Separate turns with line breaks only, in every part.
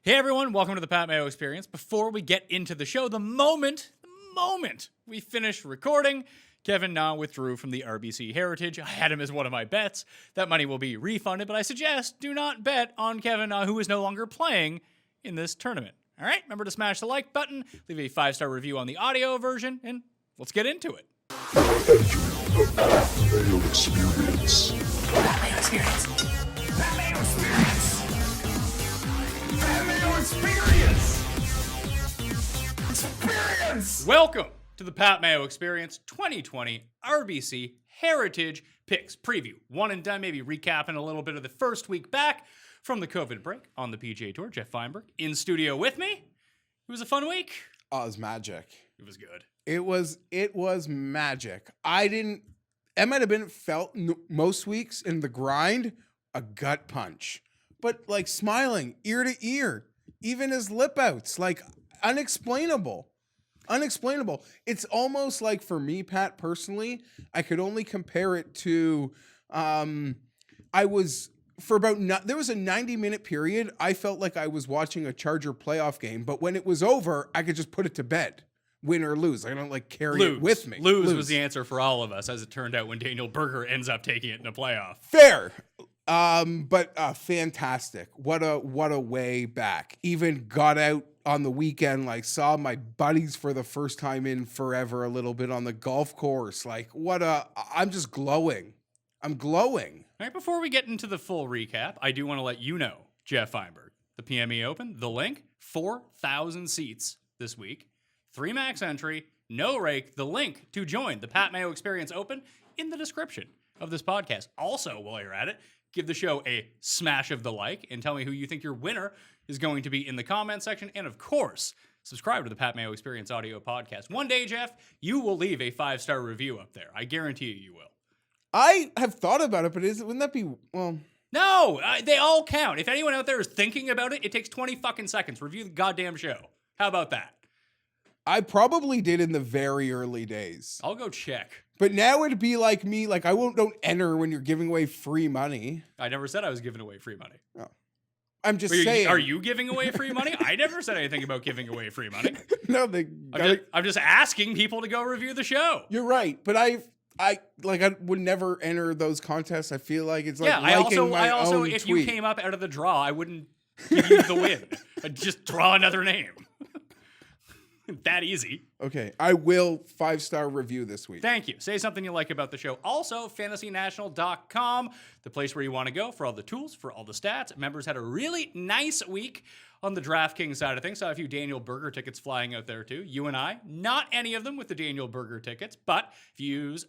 Hey everyone, welcome to the Pat Mayo Experience. Before we get into the show, the moment we finish recording, Kevin Na withdrew from the RBC Heritage. I had him as one of my bets. That money will be refunded, but I suggest do not bet on Kevin Na, who is no longer playing in this tournament. All right, remember to smash the like button, leave a 5-star review on the audio version, and let's get into it.
The Pat Mayo Experience.
Pat Mayo Experience. Pat Mayo Experience. Pat Mayo Experience. Experience.
Welcome to the Pat Mayo Experience 2020 RBC Heritage Picks preview. One and done, maybe recapping a little bit of the first week back from the COVID break on the PGA Tour. Geoff Fienberg in studio with me. It was a fun week.
Oh, it was magic.
It was good.
It was magic. I might have been felt most weeks in the grind, a gut punch, but like smiling ear to ear, even his lip outs, like unexplainable. It's almost like for me, Pat, personally, I could only compare it to, there was a 90-minute period. I felt like I was watching a Charger playoff game, but when it was over, I could just put it to bed. Win or lose. I don't like carry it with me.
Lose was the answer for all of us, as it turned out when Daniel Berger ends up taking it in a playoff.
Fair. But fantastic. What a way back. Even got out on the weekend, like saw my buddies for the first time in forever a little bit on the golf course. Like I'm just glowing. I'm glowing.
Right before we get into the full recap, I do want to let you know, Geoff Fienberg, the PME Open, the link, 4,000 seats this week. 3 max entry, no rake. The link to join the Pat Mayo Experience Open in the description of this podcast. Also, while you're at it, give the show a smash of the like and tell me who you think your winner is going to be in the comment section. And of course, subscribe to the Pat Mayo Experience audio podcast. One day, Geoff, you will leave a 5-star review up there. I guarantee you will.
I have thought about it, but wouldn't that be, well...
No, they all count. If anyone out there is thinking about it, it takes 20 fucking seconds. Review the goddamn show. How about that?
I probably did in the very early days.
I'll go check.
But now it'd be like me, like don't enter when you're giving away free money.
I never said I was giving away free money.
Oh. I'm just saying.
Are you giving away free money? I never said anything about giving away free money.
No,
I'm just asking people to go review the show.
You're right, but I would never enter those contests. I feel like it's like
I also if
tweet.
You came up out of the draw, I wouldn't give you the win. I'd just draw another name. That easy.
Okay, I will 5-star review this week.
Thank you. Say something you like about the show. Also, fantasynational.com, the place where you want to go for all the tools, for all the stats. Members had a really nice week on the DraftKings side of things. Saw a few Daniel Berger tickets flying out there too. You and I, not any of them with the Daniel Berger tickets, but if you use...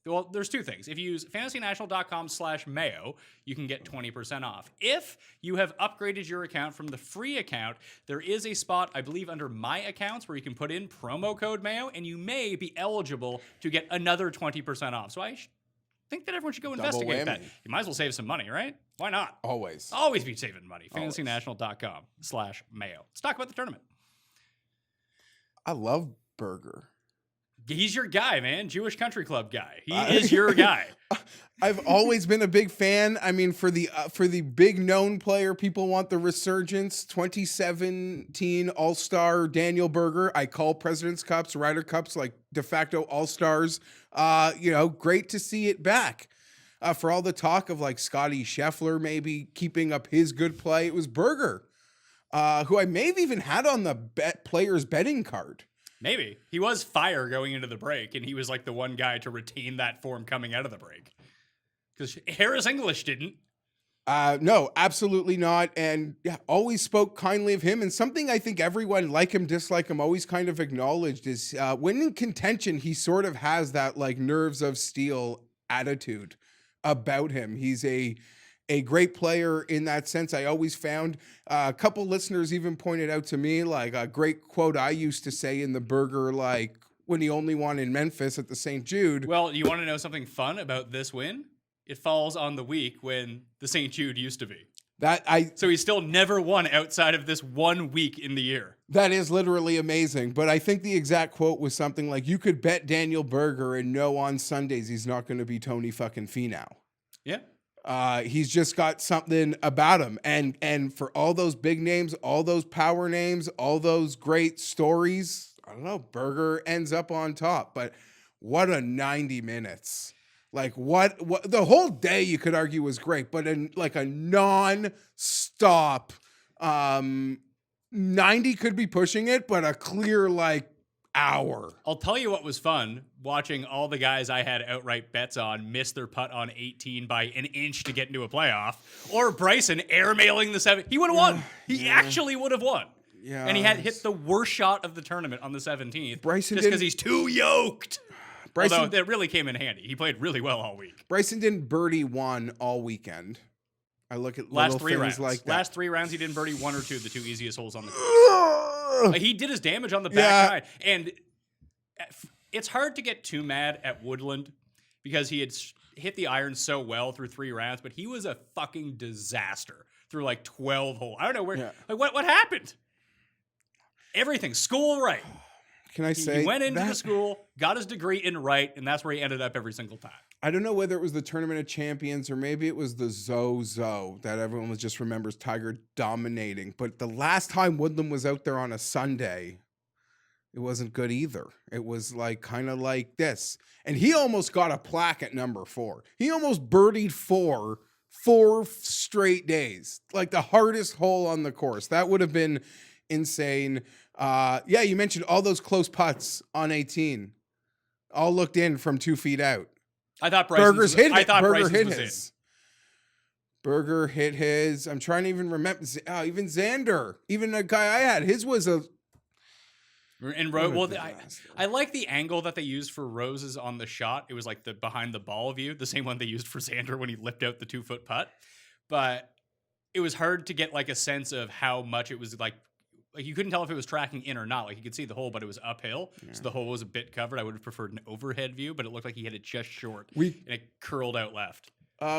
Well, there's two things. If you use fantasynational.com/Mayo, you can get 20% off. If you have upgraded your account from the free account, there is a spot, I believe, under My Accounts where you can put in promo code Mayo, and you may be eligible to get another 20% off. So I think that everyone should go investigate that. You might as well save some money, right? Why not?
Always
be saving money. fantasynational.com/Mayo. Let's talk about the tournament.
I love Berger.
He's your guy, man. Jewish Country Club guy. He is your guy.
I've always been a big fan. I mean, for the big known player, people want the resurgence. 2017 All-Star Daniel Berger. I call President's Cups, Ryder Cups like de facto All-Stars. Great to see it back. For all the talk of like Scotty Scheffler maybe keeping up his good play, it was Berger, who I may have even had on the players betting card.
Maybe. He was fire going into the break, and he was like the one guy to retain that form coming out of the break. Because Harris English didn't.
No, absolutely not. And yeah, always spoke kindly of him. And something I think everyone, like him, dislike him, always kind of acknowledged is when in contention, he sort of has that like nerves of steel attitude about him. He's a great player in that sense. I always found a couple listeners even pointed out to me like a great quote I used to say in the Berger, like when he only won in Memphis at the St. Jude.
Well, you want to know something fun about this win? It falls on the week when the St. Jude used to be. So he still never won outside of this 1 week in the year.
That is literally amazing. But I think the exact quote was something like, you could bet Daniel Berger and know on Sundays he's not going to be Tony fucking Finau.
Yeah.
He's just got something about him. And for all those big names, all those power names, all those great stories, I don't know, Berger ends up on top. But what a 90 minutes. Like what the whole day you could argue was great, but in like a non-stop 90 could be pushing it, but a clear like hour.
I'll tell you what was fun, watching all the guys I had outright bets on miss their putt on 18 by an inch to get into a playoff, or Bryson airmailing the 7. He would have won. He actually would have won.
Yeah.
And he had hit the worst shot of the tournament on the 17th.
Bryson
just because he's too yoked.
Bryson,
Although that really came in handy. He played really well all week.
Bryson didn't birdie one all weekend. I look at
last
little
3
things
rounds.
like that.
Last 3 rounds, he didn't birdie 1 or 2 of the 2 easiest holes on the course. He did his damage on the back nine. And it's hard to get too mad at Woodland because he had hit the iron so well through 3 rounds, but he was a fucking disaster through like 12 holes. I don't know where.
Yeah.
Like what happened? Everything. School right.
Can I say
he went into the school, got his degree in right, and that's where he ended up every single time.
I don't know whether it was the Tournament of Champions or maybe it was the Zozo that everyone just remembers Tiger dominating. But the last time Woodland was out there on a Sunday, it wasn't good either. It was like kind of like this. And he almost got a plaque at number 4. He almost birdied 4 straight days. Like the hardest hole on the course. That would have been insane. Yeah, you mentioned all those close putts on 18. All looked in from 2 feet out.
I thought Bryson's
hit
was
his. Berger hit his. I'm trying to even remember. Even Xander, even a guy I had, his was a.
And Rose, well, I like the angle that they used for Rose's on the shot. It was like the behind the ball view, the same one they used for Xander when he lipped out the 2-foot putt. But it was hard to get like a sense of how much it was like you couldn't tell if it was tracking in or not. Like you could see the hole, but it was uphill, so the hole was a bit covered. I would have preferred an overhead view, but it looked like he hit it just short, and it curled out left.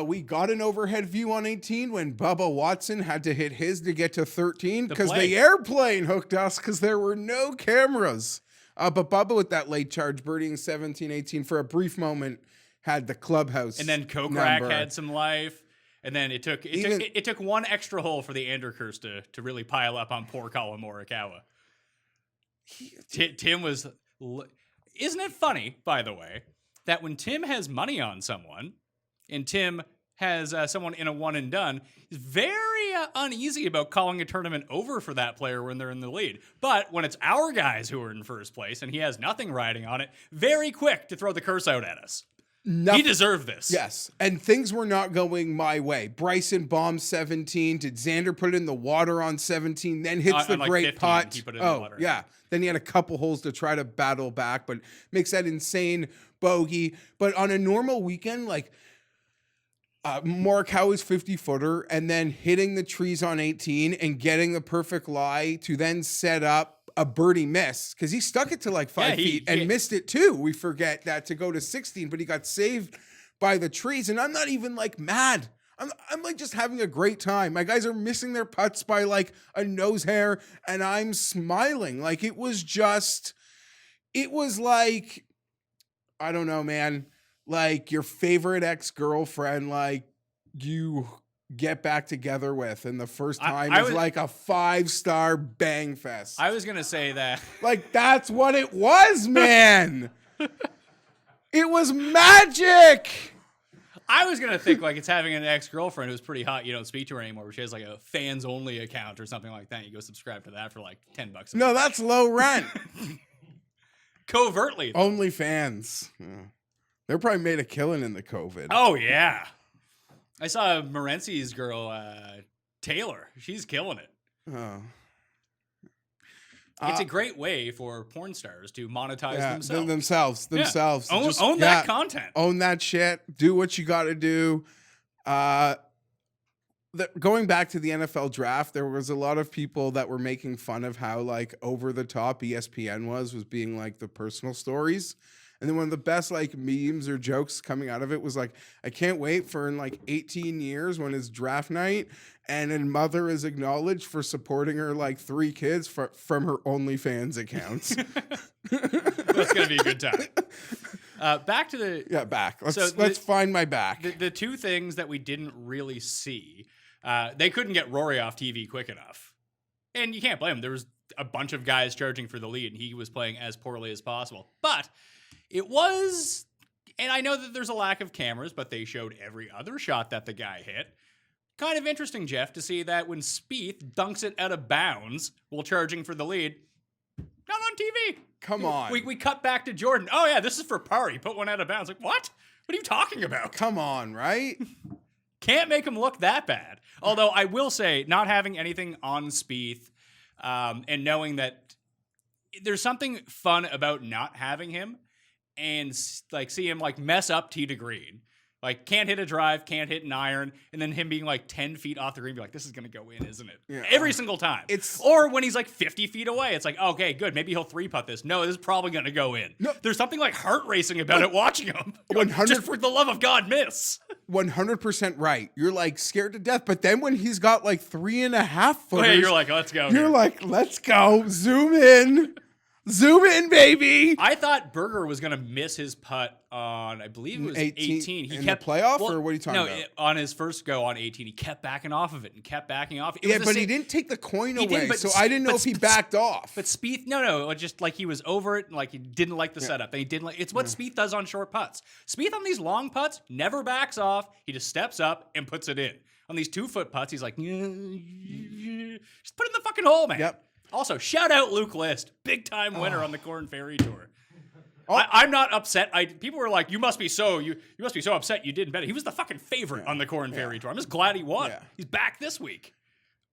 We got an overhead view on 18 when Bubba Watson had to hit his to get to 13 because the airplane hooked us because there were no cameras. But Bubba with that late charge birdieing 17, 18 for a brief moment had the clubhouse.
And then Kokrak had some life. And then it took one extra hole for the Anderkers to really pile up on poor Colin Morikawa. Tim was... Isn't it funny, by the way, that when Tim has money on someone, and Tim has someone in a one and done, he's very uneasy about calling a tournament over for that player when they're in the lead. But when it's our guys who are in first place and he has nothing riding on it, very quick to throw the curse out at us. He deserved this.
Yes. And things were not going my way. Bryson bombed 17. Did Xander put it in the water on 17? Then hits the great
15,
putt.
he put it in the water.
Yeah. Then he had a couple holes to try to battle back, but makes that insane bogey. But on a normal weekend, like Morikawa's 50-footer and then hitting the trees on 18 and getting the perfect lie to then set up a birdie miss because he stuck it to like 5 feet and missed it too. We forget that to go to 16, but he got saved by the trees. And I'm not even like mad. I'm like just having a great time. My guys are missing their putts by like a nose hair and I'm smiling. Like it was like, I don't know, man, like your favorite ex-girlfriend, like you get back together with, and the first time is like a 5-star bang fest.
I was gonna say that.
Like that's what it was, man. It was magic.
I was gonna think like it's having an ex-girlfriend who's pretty hot. You don't speak to her anymore, but she has like a fans only account or something like that. You go subscribe to that for like $10.
No, that's low rent.
Covertly,
OnlyFans. Yeah. They're probably made a killing in the COVID.
Oh yeah. I saw Morency's girl, Taylor. She's killing it.
Oh.
It's a great way for porn stars to monetize themselves.
Themselves.
Yeah.
Just,
own that content.
Own that shit. Do what you got to do. Going back to the NFL draft, there was a lot of people that were making fun of how like over the top ESPN was being like the personal stories. And then one of the best like memes or jokes coming out of it was like, I can't wait for in like 18 years when it's draft night and a mother is acknowledged for supporting her like 3 kids from her OnlyFans accounts.
That's going to be a good time. Back to the
back.
So
Let's find my back.
the two things that we didn't really see. They couldn't get Rory off TV quick enough, and you can't blame him. There was a bunch of guys charging for the lead, and he was playing as poorly as possible. But it was, and I know that there's a lack of cameras, but they showed every other shot that the guy hit. Kind of interesting, Jeff, to see that when Spieth dunks it out of bounds while charging for the lead, not on TV.
Come on.
We cut back to Jordan. Oh, yeah, this is for par. He put one out of bounds. Like, what? What are you talking about?
Come on, right?
Can't make him look that bad. Although I will say, not having anything on Spieth and knowing that there's something fun about not having him and like see him like mess up tee to green. Like, can't hit a drive, can't hit an iron, and then him being like 10 feet off the green, be like, this is going to go in, isn't it?
Yeah.
Every single time. Or when he's like 50 feet away, it's like, okay, good, maybe he'll 3-putt this. No, this is probably going to go in. No. There's something like heart racing about it watching him.
100
Just for the love of God, miss.
100% right. You're like scared to death, but then when he's got like 3.5 footers,
Okay, you're like, let's go.
You're like, let's go. Zoom in. Zoom in, baby.
I thought Berger was going to miss his putt on, I believe it was 18. He
in
kept
the playoff, or what are you talking about?
On his first go on 18, he kept backing off of it and kept backing off.
But he didn't take the coin away,
but
so I didn't know if he backed off.
But Spieth, no, just like he was over it and like he didn't like the setup. And he didn't like. It's what Spieth does on short putts. Spieth on these long putts never backs off. He just steps up and puts it in. On these 2-foot putts, he's like, just put it in the fucking hole, man.
Yep.
Also, shout out Luke List, big time winner on the Corn Ferry Tour. I'm not upset. People were like, you must be so upset you didn't bet it. He was the fucking favorite on the Corn Ferry Tour. I'm just glad he won.
Yeah.
He's back this week.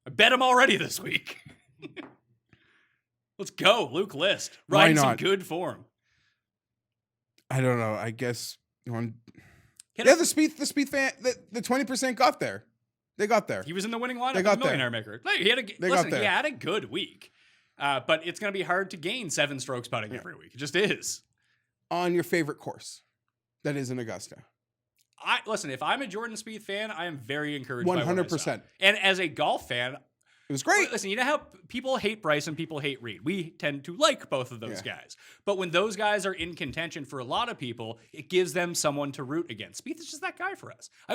I bet him already this week. Let's go, Luke List. Riding some good form.
I don't know. I guess the Spieth fan, the 20% got there. They got there.
He was in the winning lineup.
They got
of the Millionaire Maker. Like, he had a good week. But it's going to be hard to gain 7 strokes putting every week. It just is.
On your favorite course, that is in Augusta.
Listen, if I'm a Jordan Spieth fan, I am very encouraged
100%.
by what I saw. And as a golf fan,
it was great.
Listen, you know how people hate Bryce and people hate Reed. We tend to like both of those guys. But when those guys are in contention for a lot of people, it gives them someone to root against. Spieth is just that guy for us. I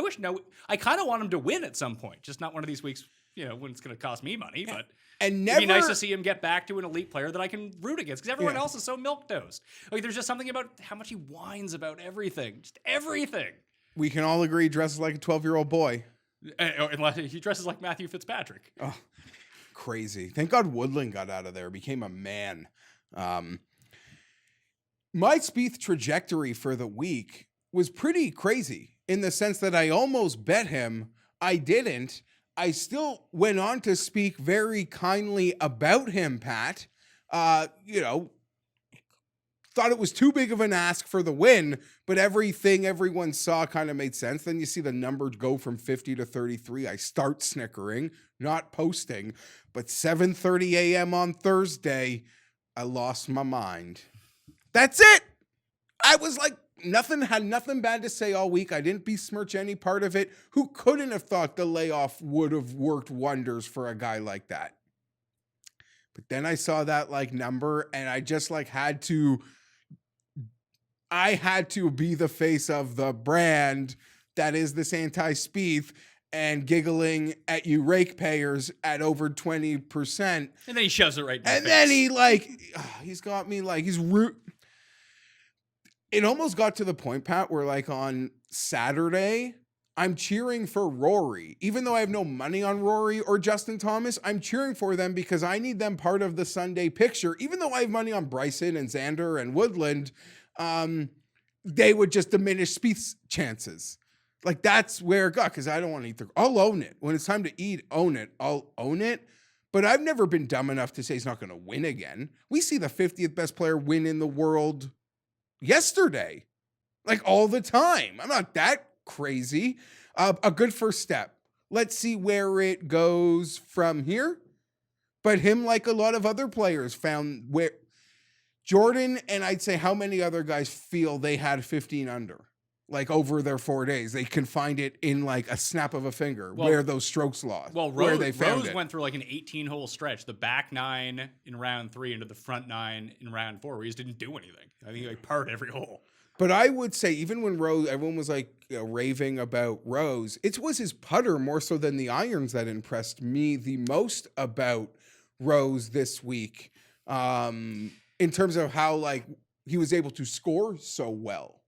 kind of want him to win at some point. Just not one of these weeks, when it's going to cost me money. But it'd be nice to see him get back to an elite player that I can root against because everyone else is so milquetoast. Like, there's just something about how much he whines about everything. Just everything.
We can all agree he dresses like a 12-year-old boy.
Unless he dresses like Matthew Fitzpatrick.
Oh, crazy. Thank God Woodland got out of there, became a man. My Spieth trajectory for the week was pretty crazy in the sense that I almost bet him. I didn't. I still went on to speak very kindly about him, Pat. Thought it was too big of an ask for the win, but everything everyone saw kind of made sense. Then you see the number go from 50 to 33. I start snickering, not posting. But 7:30 a.m. on Thursday, I lost my mind. That's it. I was like, had nothing bad to say all week. I didn't besmirch any part of it. Who couldn't have thought the layoff would have worked wonders for a guy like that? But then I saw that number and I just had to be the face of the brand that is this anti-Spieth and giggling at you ratepayers at over 20%.
And then he shoves it right in your
face.
Then
he's got me he's root. It almost got to the point, Pat, where on Saturday, I'm cheering for Rory. Even though I have no money on Rory or Justin Thomas, I'm cheering for them because I need them part of the Sunday picture. Even though I have money on Bryson and Xander and Woodland, they would just diminish Spieth's chances. That's where it got, because I don't want to eat I'll own it. When it's time to eat, I'll own it. But I've never been dumb enough to say he's not going to win again. We see the 50th best player win in the world yesterday. All the time. I'm not that crazy. A good first step. Let's see where it goes from here. But him, like a lot of other players, found where Jordan and I'd say how many other guys feel they had 15 under. Over their 4 days. They can find it in a snap of a finger where those strokes lost.
Well,
where they found
Rose
it.
went through an 18-hole stretch, the back 9 in round 3 into the front 9 in round 4, where he just didn't do anything. I think he parred every hole.
But I would say, even when Rose, everyone was like raving about Rose, it was his putter more so than the irons that impressed me the most about Rose this week, in terms of how like he was able to score so well.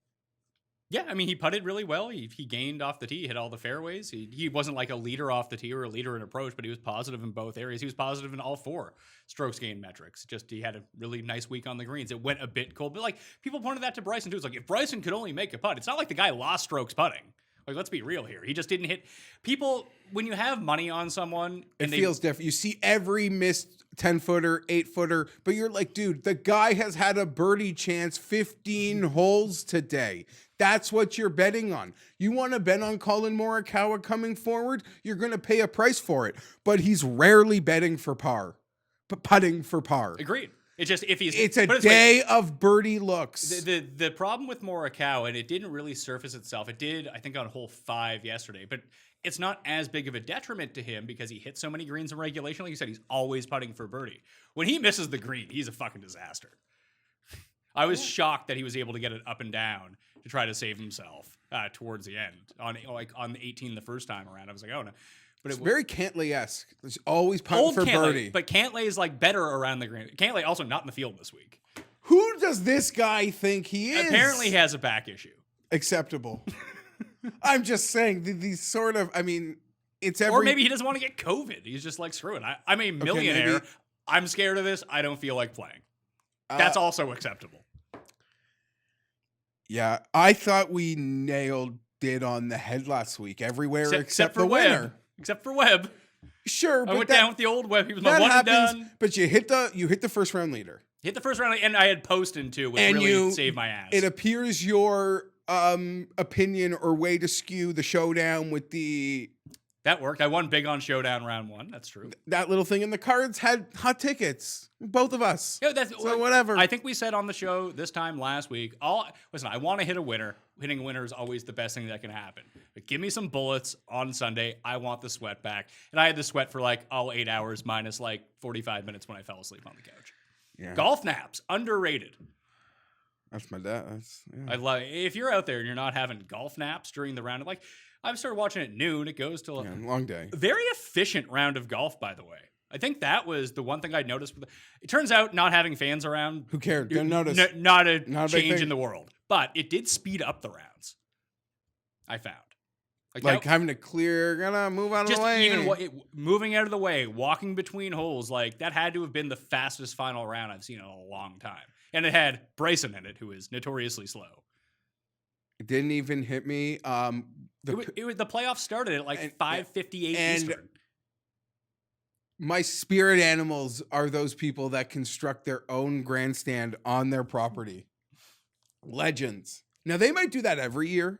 Yeah, I mean, he putted really well. He gained off the tee, hit all the fairways. He wasn't like a leader off the tee or a leader in approach, but he was positive in both areas. He was positive in all 4 strokes gained metrics. Just he had a really nice week on the greens. It went a bit cold, but like people pointed that to Bryson too. It's like if Bryson could only make a putt, it's not like the guy lost strokes putting. Like, let's be real here. He just didn't hit. People, when you have money on someone,
it feels different. You see every missed 10-footer, 8-footer, but you're like, dude, the guy has had a birdie chance 15 holes today. That's what you're betting on. You want to bet on Colin Morikawa coming forward? You're going to pay a price for it. But he's rarely betting for par, but putting for par.
Agreed. It's just if he's.
It's a day of birdie looks.
The problem with Morikawa, and it didn't really surface itself. It did, I think, on hole 5 yesterday, but it's not as big of a detriment to him because he hits so many greens in regulation. Like you said, he's always putting for birdie. When he misses the green, he's a fucking disaster. I was shocked that he was able to get it up and down to try to save himself towards the end on the 18 the first time around. I was like, oh no. But
it's very Cantlay-esque. It's always putting for birdie.
But Cantlay is like better around the green. Cantlay also not in the field this week.
Who does this guy think he is?
Apparently he has a back issue.
Acceptable. I'm just saying these sort of, I mean, it's every...
Or maybe he doesn't want to get COVID. He's just like, screw it. I'm a millionaire.
Okay,
I'm scared of this. I don't feel like playing. That's also acceptable.
Yeah, I thought we nailed it on the head last week. Everywhere except for the winner.
Except for Webb.
Sure,
I went down with the old Webb. He was my one and done.
But you hit the first round leader.
Hit the first round, and I had Poston too, which really saved my ass.
It appears your opinion or way to skew the showdown with the...
That worked. I won big on showdown round 1. That's true.
That little thing in the cards had hot tickets. Both of us.
Yeah,
so whatever.
I think we said on the show this time last week, listen, I want to hit a winner. Hitting a winner is always the best thing that can happen. But give me some bullets on Sunday. I want the sweat back. And I had the sweat for like all 8 hours minus like 45 minutes when I fell asleep on the couch. Yeah. Golf naps, underrated.
That's my dad.
I love it. If you're out there and you're not having golf naps during the round, like I've started watching at noon. It goes till a
long day.
Very efficient round of golf, by the way. I think that was the one thing I noticed. It turns out not having fans around.
Who cared? Didn't notice.
Not a change in the world. But it did speed up the rounds. I found.
Like having to clear, gotta move out of the way.
Even moving out of the way, walking between holes, like that had to have been the fastest final round I've seen in a long time. And it had Bryson in it, who is notoriously slow.
It didn't even hit me.
The playoffs started at like 5:58 Eastern.
My spirit animals are those people that construct their own grandstand on their property. Legends. Now, they might do that every year.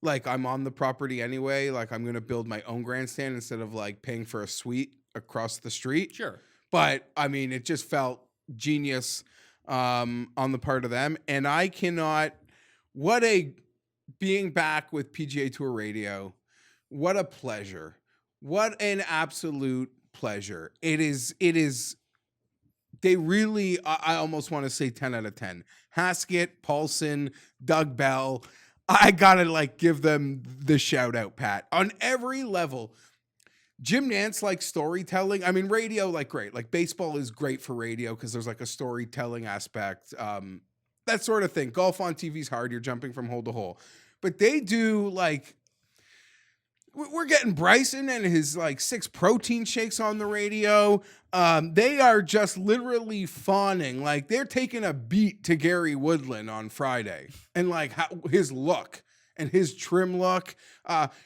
Like, I'm on the property anyway. Like, I'm going to build my own grandstand instead of, like, paying for a suite across the street.
Sure.
But, I mean, it just felt genius on the part of them. And I cannot... Being back with PGA Tour Radio, what a pleasure. What an absolute pleasure. It is, they really, I almost want to say 10 out of 10. Haskett, Paulson, Doug Bell, I gotta like give them the shout out, Pat, on every level. Jim Nantz likes storytelling. I mean, radio, like great. Like baseball is great for radio because there's like a storytelling aspect. That sort of thing. Golf on TV is hard. You're jumping from hole to hole. But they do like, we're getting Bryson and his like 6 protein shakes on the radio. They are just literally fawning. Like they're taking a beat to Gary Woodland on Friday and like his look and his trim look.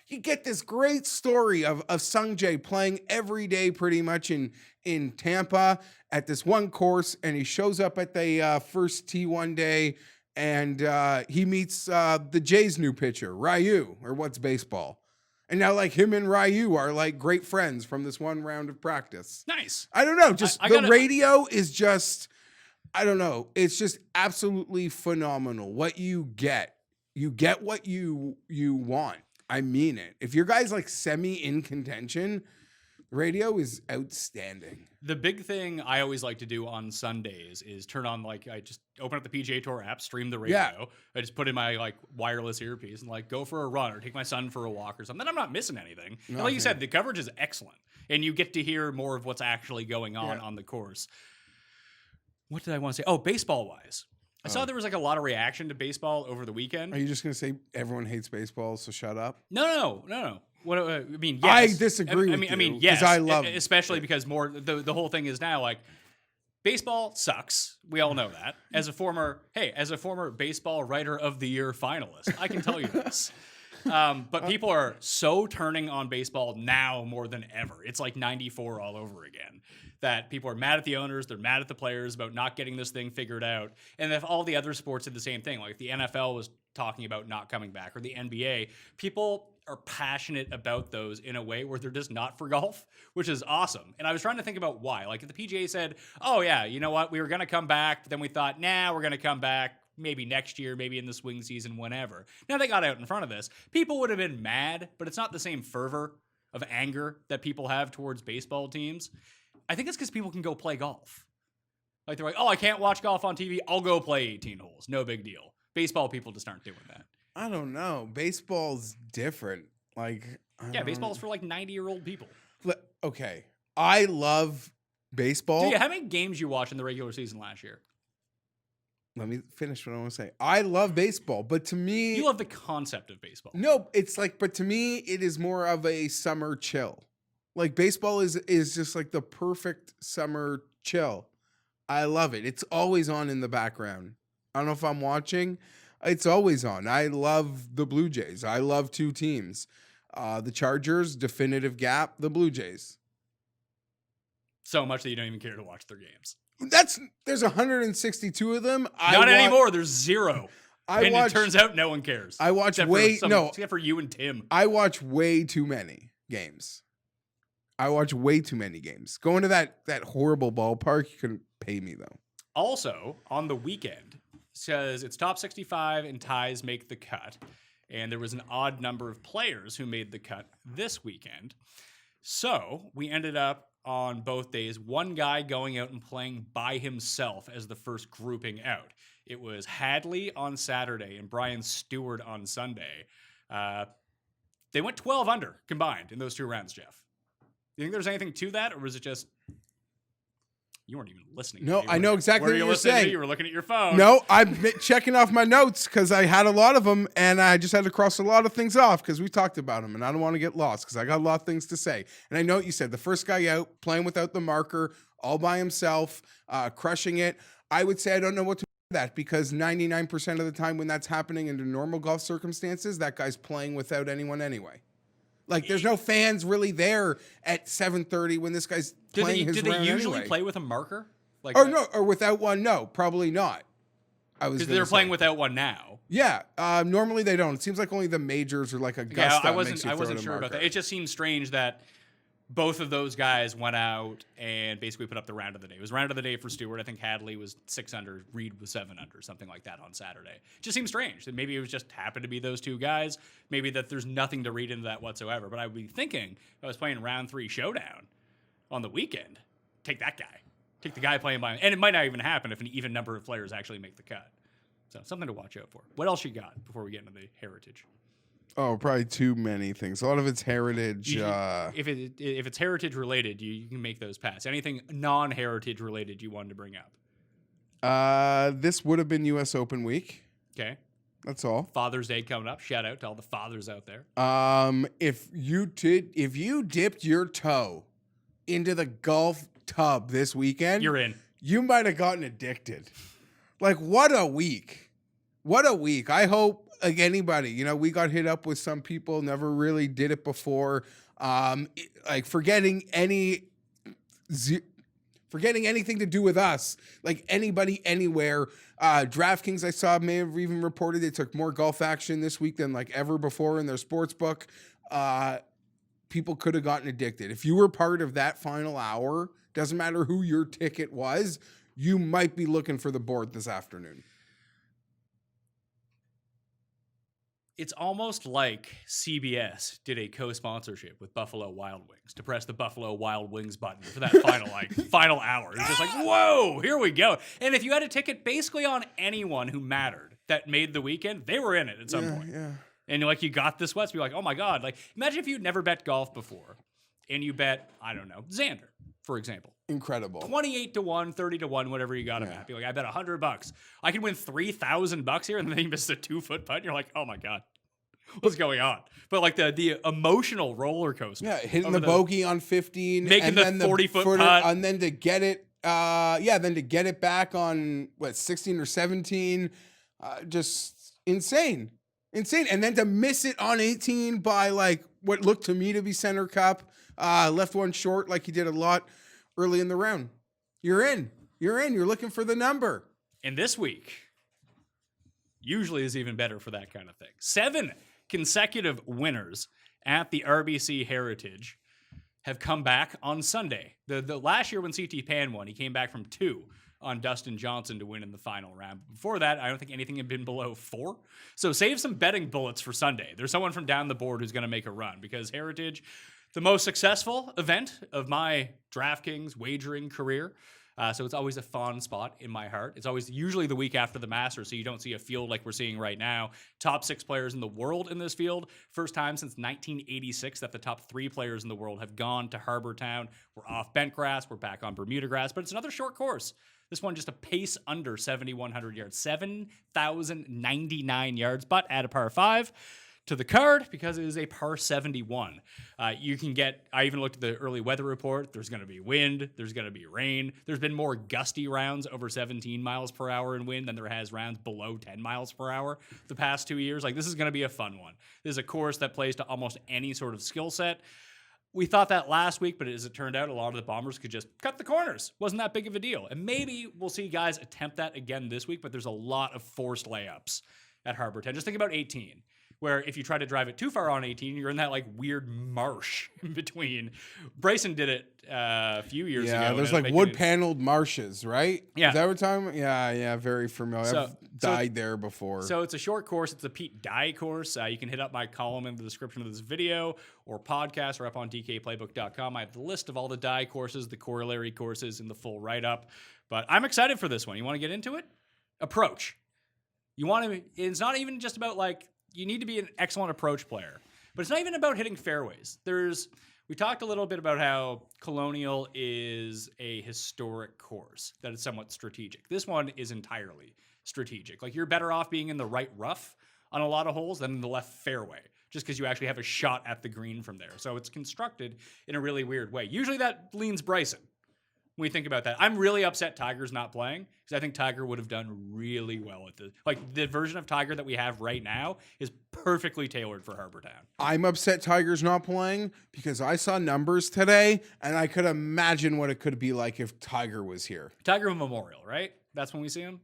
You get this great story of Sungjae playing every day pretty much in Tampa at this one course, and he shows up at the first tee one day, and he meets the Jays' new pitcher, Ryu, or what's baseball. And now, like, him and Ryu are, like, great friends from this one round of practice.
Nice.
I don't know. Just radio is just, I don't know. It's just absolutely phenomenal. What you get what you want. I mean it. If your guy's, like, semi in contention, Radio is outstanding.
The big thing I always like to do on Sundays is turn on, like, I just open up the PGA Tour app, stream the radio.
Yeah.
I just put in my, like, wireless earpiece and, like, go for a run or take my son for a walk or something. Then I'm not missing anything. And like you said, the coverage is excellent. And you get to hear more of what's actually going on the course. What did I want to say? Oh, baseball-wise. I saw there was, like, a lot of reaction to baseball over the weekend.
Are you just going to say everyone hates baseball, so shut up?
No. What I mean, yes.
I disagree with
I mean,
you,
yes.
'cause I love
especially because the whole thing is now, like, baseball sucks. We all know that. As a former baseball writer of the year finalist, I can tell you this. But people are so turning on baseball now more than ever. It's like 94 all over again. That people are mad at the owners, they're mad at the players about not getting this thing figured out. And if all the other sports did the same thing, like if the NFL was talking about not coming back or the NBA, people are passionate about those in a way where they're just not for golf, which is awesome. And I was trying to think about why. Like if the PGA said, oh yeah, you know what, we were going to come back, but then we thought, nah, we're going to come back maybe next year, maybe in the swing season, whenever. Now they got out in front of this. People would have been mad, but it's not the same fervor of anger that people have towards baseball teams. I think it's because people can go play golf. Like they're like, oh, I can't watch golf on TV. I'll go play 18 holes. No big deal. Baseball people just aren't doing that.
I don't know. Baseball's different. Like,
Baseball's for like 90-year-old people.
Okay. I love baseball.
Dude, how many games you watched in the regular season last year?
Let me finish what I want to say. I love baseball, but to me...
You love the concept of baseball.
No, it's like, but to me, it is more of a summer chill. Like baseball is just like the perfect summer chill. I love it. It's always on in the background. I don't know if I'm watching. It's always on. I love the Blue Jays. I love two teams. The Chargers, definitive gap, the Blue Jays.
So much that you don't even care to watch their games.
There's 162 of them.
Not anymore. There's 0. It turns out no one cares.
I watch
except for you and Tim.
I watch way too many games. Going to that horrible ballpark, you couldn't pay me though.
Also, on the weekend, says it's top 65 and ties make the cut. And there was an odd number of players who made the cut this weekend. So we ended up on both days, one guy going out and playing by himself as the first grouping out. It was Hadley on Saturday and Brian Stewart on Sunday. They went 12 under combined in those 2 rounds, Jeff. You think there's anything to that, or was it just you weren't even listening?
No, I know exactly what you're saying.
You were looking at your phone.
No, I'm checking off my notes because I had a lot of them, and I just had to cross a lot of things off because we talked about them, and I don't want to get lost because I got a lot of things to say. And I know what you said. The first guy out, playing without the marker, all by himself, crushing it. I would say I don't know what to do with that because 99% of the time when that's happening under normal golf circumstances, that guy's playing without anyone anyway. Like, there's no fans really there at 7:30 when this guy's playing his round anyway. Do they usually
play with a marker?
Like, or without one? No, probably not.
Because they're playing without one now.
Yeah, normally they don't. It seems like only the majors or like Augusta.
Yeah, I wasn't sure about that. It just seems strange that both of those guys went out and basically put up the round of the day. It was round of the day for Stewart. I think Hadley was 6 under, Reed was 7 under, something like that on Saturday. It just seems strange that maybe it was just happened to be those 2 guys. Maybe that there's nothing to read into that whatsoever. But I would be thinking if I was playing round 3 showdown on the weekend, take that guy. Take the guy playing by him. And it might not even happen if an even number of players actually make the cut. So something to watch out for. What else you got before we get into the heritage?
Oh, probably too many things. A lot of it's heritage.
If it's heritage related, you can make those pass. Anything non-heritage related you wanted to bring up?
This would have been U.S. Open week.
Okay.
That's all.
Father's Day coming up. Shout out to all the fathers out there.
If you dipped your toe into the golf tub this weekend,
you're in.
You might have gotten addicted. Like, what a week. What a week. I hope, like anybody, we got hit up with some people, never really did it before. Like forgetting anything to do with us, like anybody, anywhere. DraftKings, I saw, may have even reported they took more golf action this week than like ever before in their sports book. People could have gotten addicted. If you were part of that final hour, doesn't matter who your ticket was, you might be looking for the board this afternoon.
It's almost like CBS did a co-sponsorship with Buffalo Wild Wings to press the Buffalo Wild Wings button for that final hour. It's just like, whoa, here we go. And if you had a ticket basically on anyone who mattered that made the weekend, they were in it at some point.
Yeah.
And like you got the sweats, be like, oh my God. Like imagine if you'd never bet golf before and you bet, I don't know, Xander, for example.
Incredible.
28 to 1, 30 to 1, whatever you got him at. Be like, I bet $100. I can win $3,000 here, and then he missed a 2-foot putt. And you're like, oh my God, what's going on? But like the emotional roller coaster.
Yeah, hitting the bogey on 15,
making
and
the 40-foot putt,
and then to get it, then to get it back on 16 or 17, just insane. And then to miss it on 18 by like what looked to me to be center cup, left one short like he did a lot early in the round. You're in. You're looking for the number.
And this week usually is even better for that kind of thing. 7 consecutive winners at the RBC Heritage have come back on Sunday. The last year when CT Pan won, he came back from 2 on Dustin Johnson to win in the final round. Before that, I don't think anything had been below 4. So save some betting bullets for Sunday. There's someone from down the board who's going to make a run because Heritage, the most successful event of my DraftKings wagering career. So it's always a fond spot in my heart. It's always usually the week after the Masters, so you don't see a field like we're seeing right now. Top 6 players in the world in this field. First time since 1986 that the top 3 players in the world have gone to Harbour Town. We're off bent grass. We're back on Bermuda grass, but it's another short course. This one just a pace under 7,100 yards, 7,099 yards, but add a par 5 to the card because it is a par 71. You can get, I even looked at the early weather report. There's going to be wind. There's going to be rain. There's been more gusty rounds over 17 miles per hour in wind than there has rounds below 10 miles per hour the past 2 years. Like this is going to be a fun one. This is a course that plays to almost any sort of skill set. We thought that last week, but as it turned out, a lot of the bombers could just cut the corners. Wasn't that big of a deal. And maybe we'll see guys attempt that again this week, but there's a lot of forced layups at Harbour Town. Just think about 18, where if you try to drive it too far on 18, you're in that like weird marsh in between. Bryson did it a few years ago.
Yeah, there's like wood-paneled marshes, right?
Yeah.
Is that what time? Yeah, very familiar. I've died there before.
So it's a short course. It's a Pete Dye course. You can hit up my column in the description of this video or podcast or up on dkplaybook.com. I have the list of all the Dye courses, the corollary courses in the full write-up. But I'm excited for this one. You want to get into it? Approach. It's not even just about like, you need to be an excellent approach player, but it's not even about hitting fairways. We talked a little bit about how Colonial is a historic course that is somewhat strategic. This one is entirely strategic. Like you're better off being in the right rough on a lot of holes than in the left fairway, just because you actually have a shot at the green from there. So it's constructed in a really weird way. Usually that leans Bryson. When we think about that, I'm really upset Tiger's not playing because I think Tiger would have done really well at the version of Tiger that we have right now is perfectly tailored for Harbour Town.
I'm upset Tiger's not playing because I saw numbers today and I could imagine what it could be like if Tiger was here.
Tiger Memorial, right? That's when we see him.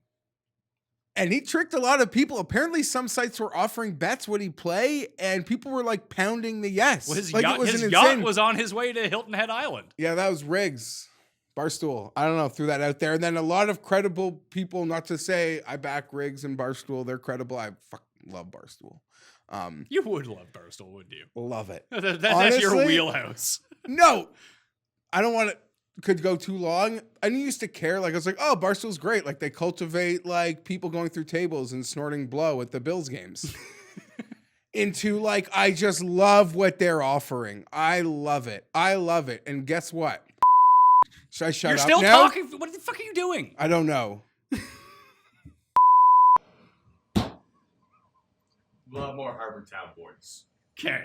And he tricked a lot of people. Apparently, some sites were offering bets would he play, and people were like pounding the yes.
Well, his
like
yacht was on his way to Hilton Head Island.
Yeah, that was Riggs. Barstool. I don't know, threw that out there. And then a lot of credible people, not to say I back Riggs and Barstool, they're credible. I fucking love Barstool.
You would love Barstool, wouldn't you?
Love it.
That's your wheelhouse.
No, I don't want it. Could go too long. I used to care. Like I was like, oh, Barstool's great. Like they cultivate like people going through tables and snorting blow at the Bills games. Into like, I just love what they're offering. I love it. And guess what? Should I shut up now?
You're still talking? What the fuck are you doing?
I don't know.
We'll have more Harbour Town boards.
Okay.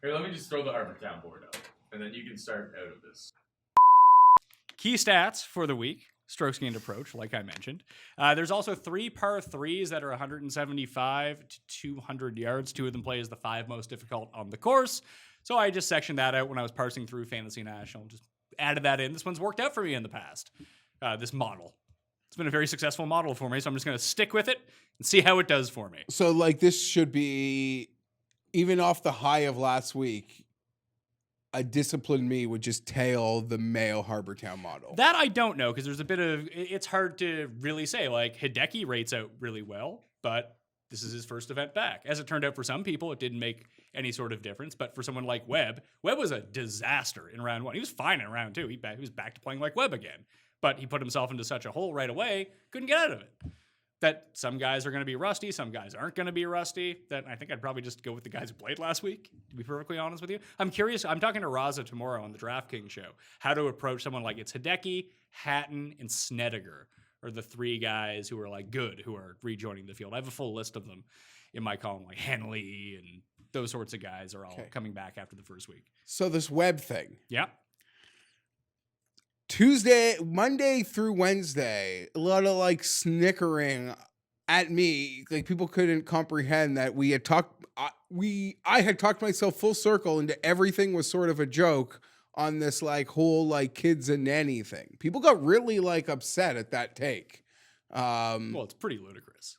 Here, let me just throw the Harbour Town board up, and then you can start out of this.
Key stats for the week. Strokes gained approach, like I mentioned. There's also 3 par 3s that are 175 to 200 yards. 2 of them play as the 5 most difficult on the course. So I just sectioned that out when I was parsing through Fantasy National. Just added that in. This one's worked out for me in the past. This model. It's been a very successful model for me, so I'm just going to stick with it and see how it does for me.
So, like, this should be, even off the high of last week, a disciplined me would just tail the Mayo Harbour Town model.
That I don't know, because there's a bit of, it's hard to really say. Like, Hideki rates out really well, but this is his first event back. As it turned out, for some people, it didn't make any sort of difference. But for someone like Webb was a disaster in round 1. He was fine in round 2. He was back to playing like Webb again. But he put himself into such a hole right away, couldn't get out of it. That some guys are going to be rusty, some guys aren't going to be rusty. That I think I'd probably just go with the guys who played last week, to be perfectly honest with you. I'm curious. I'm talking to Raza tomorrow on the DraftKings show, how to approach someone like it's Hideki, Hatton, and Snedeker are the 3 guys who are like good, who are rejoining the field. I have a full list of them in my column, like Henley and those sorts of guys are all coming back after the first week.
So this Webb thing.
Yeah.
Monday through Wednesday, a lot of like snickering at me. Like people couldn't comprehend that we had talked. I had talked myself full circle into everything was sort of a joke on this like whole like kids and nanny thing. People got really like upset at that take.
Well, it's pretty ludicrous.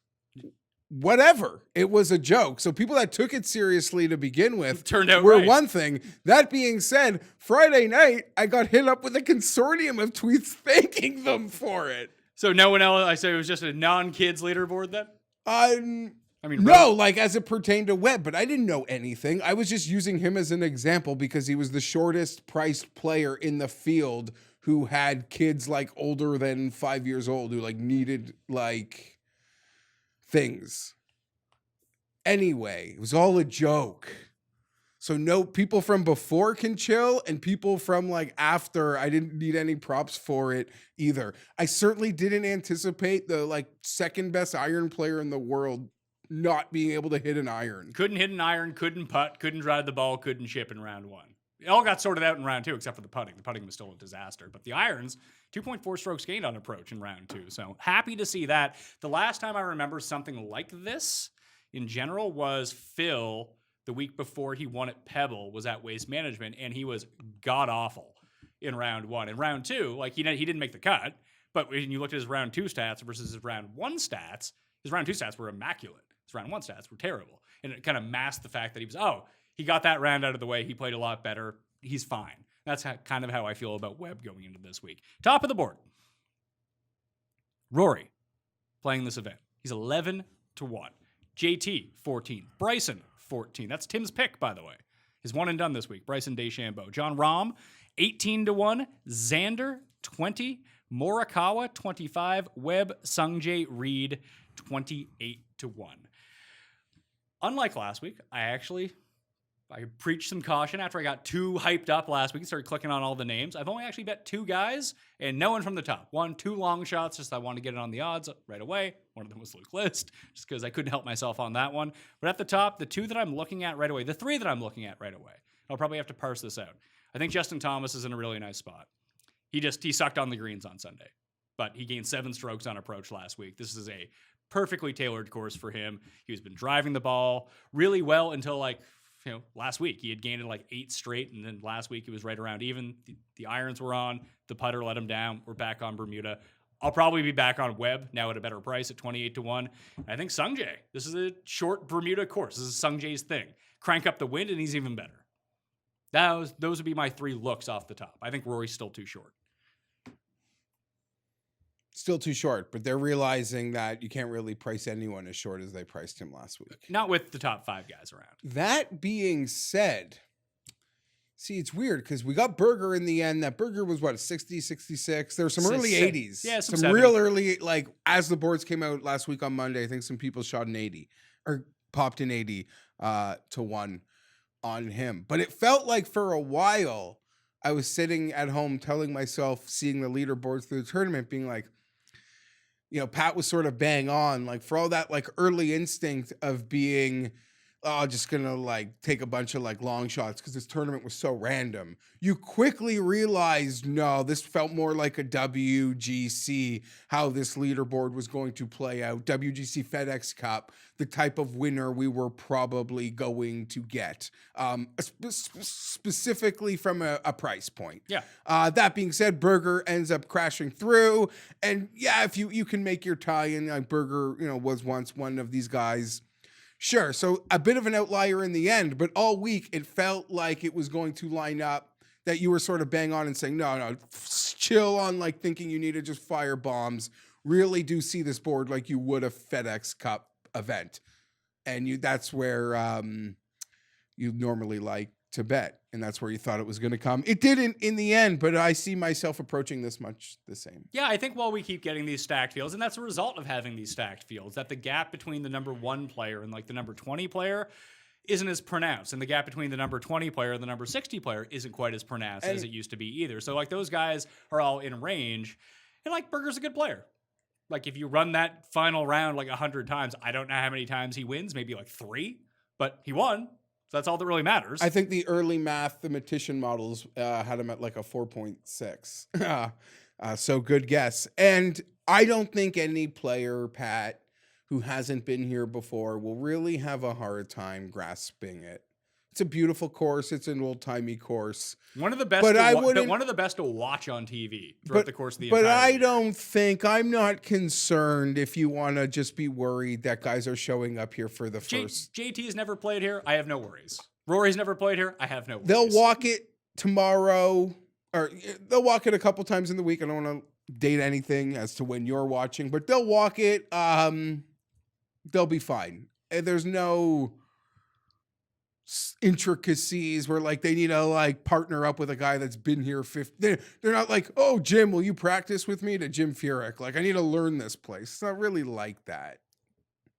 Whatever. It was a joke. So people that took it seriously to begin with
turned out
were
right.
one thing. That being said, Friday night, I got hit up with a consortium of tweets thanking them for it.
So no one else, I say it was just a non-kids leaderboard then?
I
mean,
no, like as it pertained to Webb, but I didn't know anything. I was just using him as an example because he was the shortest priced player in the field who had kids like older than 5 years old who like needed like things. Anyway, it was all a joke. So no, people from before can chill and people from like after, I didn't need any props for it either. I certainly didn't anticipate the like second best iron player in the world not being able to hit an iron.
Couldn't hit an iron, couldn't putt, couldn't drive the ball, couldn't chip in round 1. It all got sorted out in round 2 except for the putting. The putting was still a disaster. But the irons, 2.4 strokes gained on approach in round 2. So happy to see that. The last time I remember something like this in general was Phil, the week before he won at Pebble, was at Waste Management, and he was god-awful in round 1. In round 2, like he didn't make the cut, but when you looked at his round 2 stats versus his round 1 stats, his round 2 stats were immaculate. His round 1 stats were terrible. And it kind of masked the fact that he got that round out of the way. He played a lot better. He's fine. That's kind of how I feel about Webb going into this week. Top of the board. Rory playing this event. He's 11-1. JT, 14. Bryson, 14. That's Tim's pick, by the way. His one and done this week. Bryson DeChambeau. John Rahm, 18-1. Xander, 20. Morikawa, 25. Webb, Sungjae, Reed, 28-1. Unlike last week, I preached some caution after I got too hyped up last week and started clicking on all the names. I've only actually bet 2 guys and no one from the top. 2 long shots, just I wanted to get it on the odds right away. One of them was Luke List, just because I couldn't help myself on that one. But at the top, the 2 that I'm looking at right away, the 3 that I'm looking at right away, I'll probably have to parse this out. I think Justin Thomas is in a really nice spot. He sucked on the greens on Sunday, but he gained 7 strokes on approach last week. This is a perfectly tailored course for him. He's been driving the ball really well until last week. He had gained it like 8 straight, and then last week it was right around even. The irons were on. The putter let him down. We're back on Bermuda. I'll probably be back on Webb now at a better price at 28-1. I think Sungjae. This is a short Bermuda course. This is Sungjae's thing. Crank up the wind, and he's even better. Those would be my 3 looks off the top. I think Rory's still too short.
Still too short, but they're realizing that you can't really price anyone as short as they priced him last week.
Not with the top 5 guys around.
That being said, see, it's weird because we got Berger in the end. That Berger was what, 60, 66? There were some early 80s.
Yeah,
some real early, like as the boards came out last week on Monday, I think some people shot an 80 or popped an 80 to 1 on him. But it felt like for a while I was sitting at home telling myself, seeing the leaderboards through the tournament, being like, Pat was sort of bang on, like for all that like early instinct of being, just gonna like take a bunch of like long shots because this tournament was so random. You quickly realized, no, this felt more like a WGC, how this leaderboard was going to play out. WGC FedEx Cup, the type of winner we were probably going to get, specifically from a price point.
Yeah.
That being said, Berger ends up crashing through, and yeah, if you can make your tie in, like Berger, was once one of these guys. Sure. So a bit of an outlier in the end, but all week it felt like it was going to line up, that you were sort of bang on and saying, no, chill on like thinking you need to just fire bombs. Really do see this board like you would a FedEx Cup event. and that's where you normally like to bet, and that's where you thought it was going to come. It didn't in the end, but I see myself approaching this much the same.
Yeah, I think while we keep getting these stacked fields, and that's a result of having these stacked fields, that the gap between the number 1 player and like the number 20 player isn't as pronounced, and the gap between the number 20 player and the number 60 player isn't quite as pronounced as it used to be either. So like those guys are all in range, and like Berger's a good player. Like if you run that final round like 100 times, I don't know how many times he wins, maybe like 3, but he won. So that's all that really matters.
I think the early mathematician models had him at like a 4.6. So good guess. And I don't think any player, Pat, who hasn't been here before will really have a hard time grasping it. It's a beautiful course. It's an old-timey course.
One of the best, one of the best to watch on TV throughout the course of the entire
But I
year.
don't think, I'm not concerned if you want to just be worried that guys are showing up here for the first.
JT's never played here. I have no worries. Rory's never played here. I have no worries.
They'll walk it tomorrow, or they'll walk it a couple times in the week. I don't want to date anything as to when you're watching, but they'll walk it. They'll be fine. There's no intricacies where like they need to like partner up with a guy that's been here 50. They're not like, oh, Jim, will you practice with me, to Jim Furyk? Like, I need to learn this place. It's not really like that.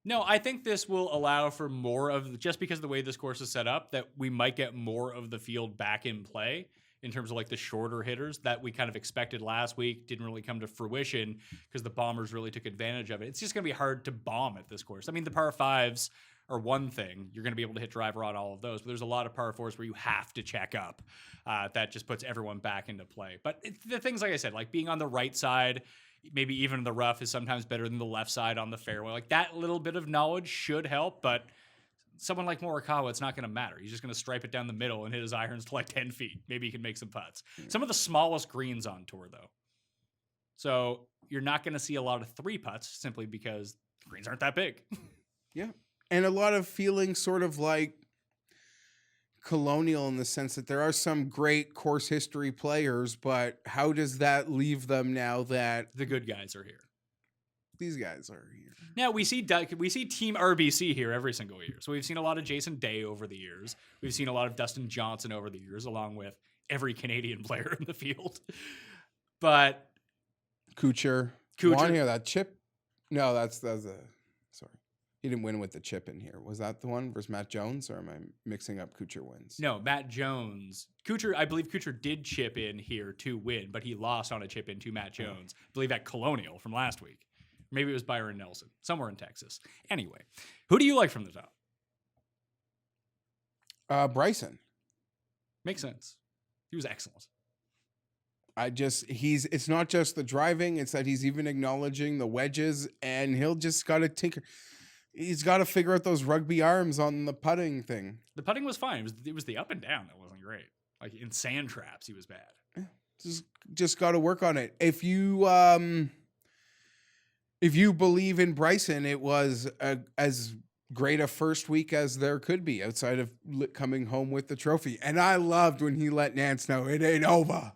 No, I think this will allow for more of, just because of the way this course is set up, that we might get more of the field back in play in terms of like the shorter hitters that we kind of expected last week. Didn't really come to fruition because the bombers really took advantage of it. It's just going to be hard to bomb at this course. I mean, the par 5s are one thing. You're going to be able to hit driver on all of those, but there's a lot of par 4s where you have to check up. That just puts everyone back into play. But the things, like I said, like being on the right side, maybe even in the rough, is sometimes better than the left side on the fairway. Like that little bit of knowledge should help, but someone like Morikawa, it's not going to matter. He's just going to stripe it down the middle and hit his irons to like 10 feet. Maybe he can make some putts. Some of the smallest greens on tour, though. So you're not going to see a lot of 3 putts simply because the greens aren't that big.
Yeah. And a lot of feeling sort of like colonial in the sense that there are some great course history players, but how does that leave them now that
The good guys are here.
these guys are here?
Now we see Team RBC here every single year. So we've seen a lot of Jason Day over the years. We've seen a lot of Dustin Johnson over the years, along with every Canadian player in the field. But
Kuchar. Won here, that chip. No, that's a sorry. He didn't win with the chip in here. Was that the one versus Matt Jones, or am I mixing up Kuchar wins?
No, Matt Jones. I believe Kuchar did chip in here to win, but he lost on a chip in to Matt Jones. I believe at Colonial from last week. Maybe it was Byron Nelson, somewhere in Texas. Anyway, who do you like from the top?
Bryson.
Makes sense. He was excellent.
It's not just the driving, it's that he's even acknowledging the wedges, and he'll just got to tinker. He's got to figure out those rugby arms on the putting thing.
The putting was fine. It was the up and down that wasn't great. Like in sand traps, he was bad.
Just got to work on it. If you believe in Bryson, it was as great a first week as there could be outside of coming home with the trophy. And I loved when he let Nance know it ain't over.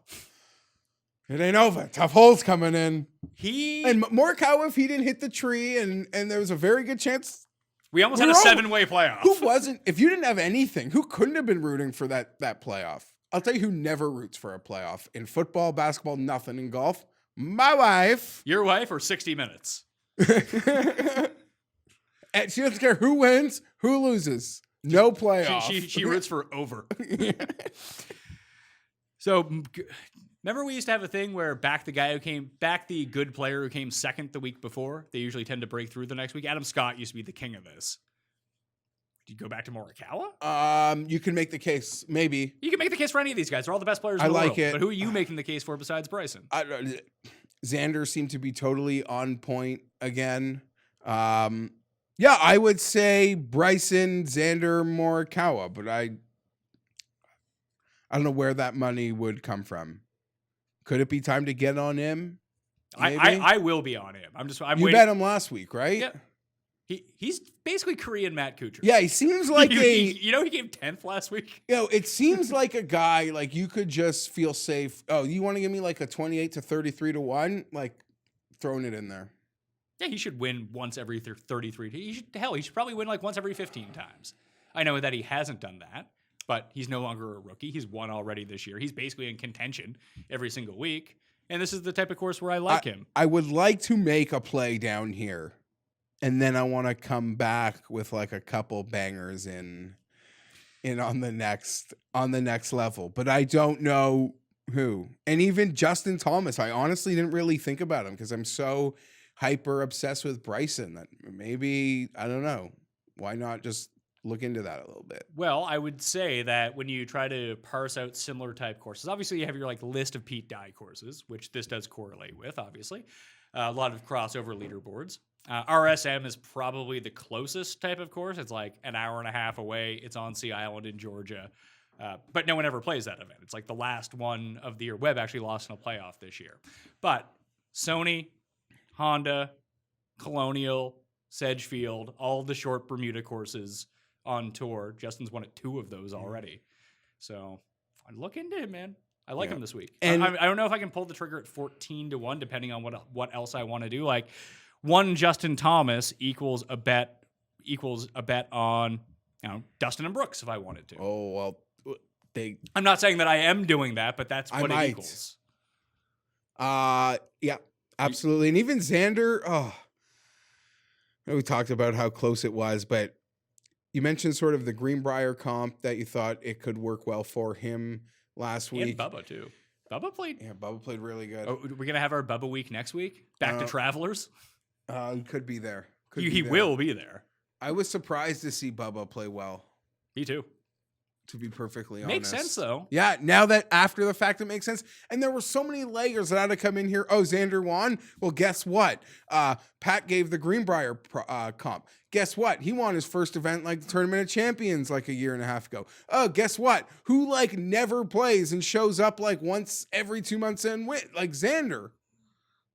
It ain't over. Tough holes coming in. And Morikawa, if he didn't hit the tree, and there was a very good chance.
We almost had a 7-way playoff.
Who wasn't? If you didn't have anything, who couldn't have been rooting for that playoff? I'll tell you who never roots for a playoff. In football, basketball, nothing. In golf, my wife.
Your wife or 60 Minutes?
And she doesn't care who wins, who loses. No playoff.
She roots for over. So remember we used to have a thing where back the good player who came second the week before, they usually tend to break through the next week. Adam Scott used to be the king of this. Do you go back to Morikawa?
You can make the case, maybe.
You can make the case for any of these guys. They're all the best players in the world.
It.
But who are you making the case for besides Bryson?
Xander seemed to be totally on point again. Yeah, I would say Bryson, Xander, Morikawa, but I don't know where that money would come from. Could it be time to get on him?
I will be on him. I'm
you
waiting.
bet him last week, right?
Yeah. He's basically Korean Matt Kuchar.
Yeah, he seems like
he came 10th last week.
It seems like a guy like you could just feel safe. Oh, you want to give me like a 28 to 33 to 1? Like throwing it in there.
Yeah, he should win once every 33. He should probably win like once every 15 times. I know that he hasn't done that, but he's no longer a rookie. He's won already this year. He's basically in contention every single week. And this is the type of course where I like him.
I would like to make a play down here, and then I want to come back with like a couple bangers in on the next level. But I don't know who. And even Justin Thomas, I honestly didn't really think about him because I'm so hyper obsessed with Bryson that maybe, I don't know, why not just look into that a little bit?
Well, I would say that when you try to parse out similar type courses, obviously you have your like list of Pete Dye courses, which this does correlate with, obviously. A lot of crossover leaderboards. RSM is probably the closest type of course. It's like an hour and a half away. It's on Sea Island in Georgia. But no one ever plays that event. It's like the last one of the year. Webb actually lost in a playoff this year. But Sony, Honda, Colonial, Sedgefield, all the short Bermuda courses on tour. Justin's won at 2 of those already. So I look into him, man. I like him this week. And I don't know if I can pull the trigger at 14-1, depending on what else I want to do. Like one Justin Thomas equals a bet on Dustin and Brooks if I wanted to.
Oh, well,
I'm not saying that I am doing that, but that's what it equals.
Yeah, absolutely. And even Xander, we talked about how close it was, but you mentioned sort of the Greenbrier comp that you thought it could work well for him last week.
And Bubba, too. Bubba played
really good.
Oh, we're going to have our Bubba week next week? Back to Travelers?
He could be there.
He will be there.
I was surprised to see Bubba play well.
Me too.
To be perfectly honest.
Makes sense, though.
Yeah, now that after the fact, it makes sense. And there were so many layers that had to come in here. Oh, Xander won? Well, guess what? Pat gave the Greenbrier comp. Guess what? He won his first event like the Tournament of Champions like a year and a half ago. Oh, guess what? Who like never plays and shows up like once every 2 months and win? Like Xander.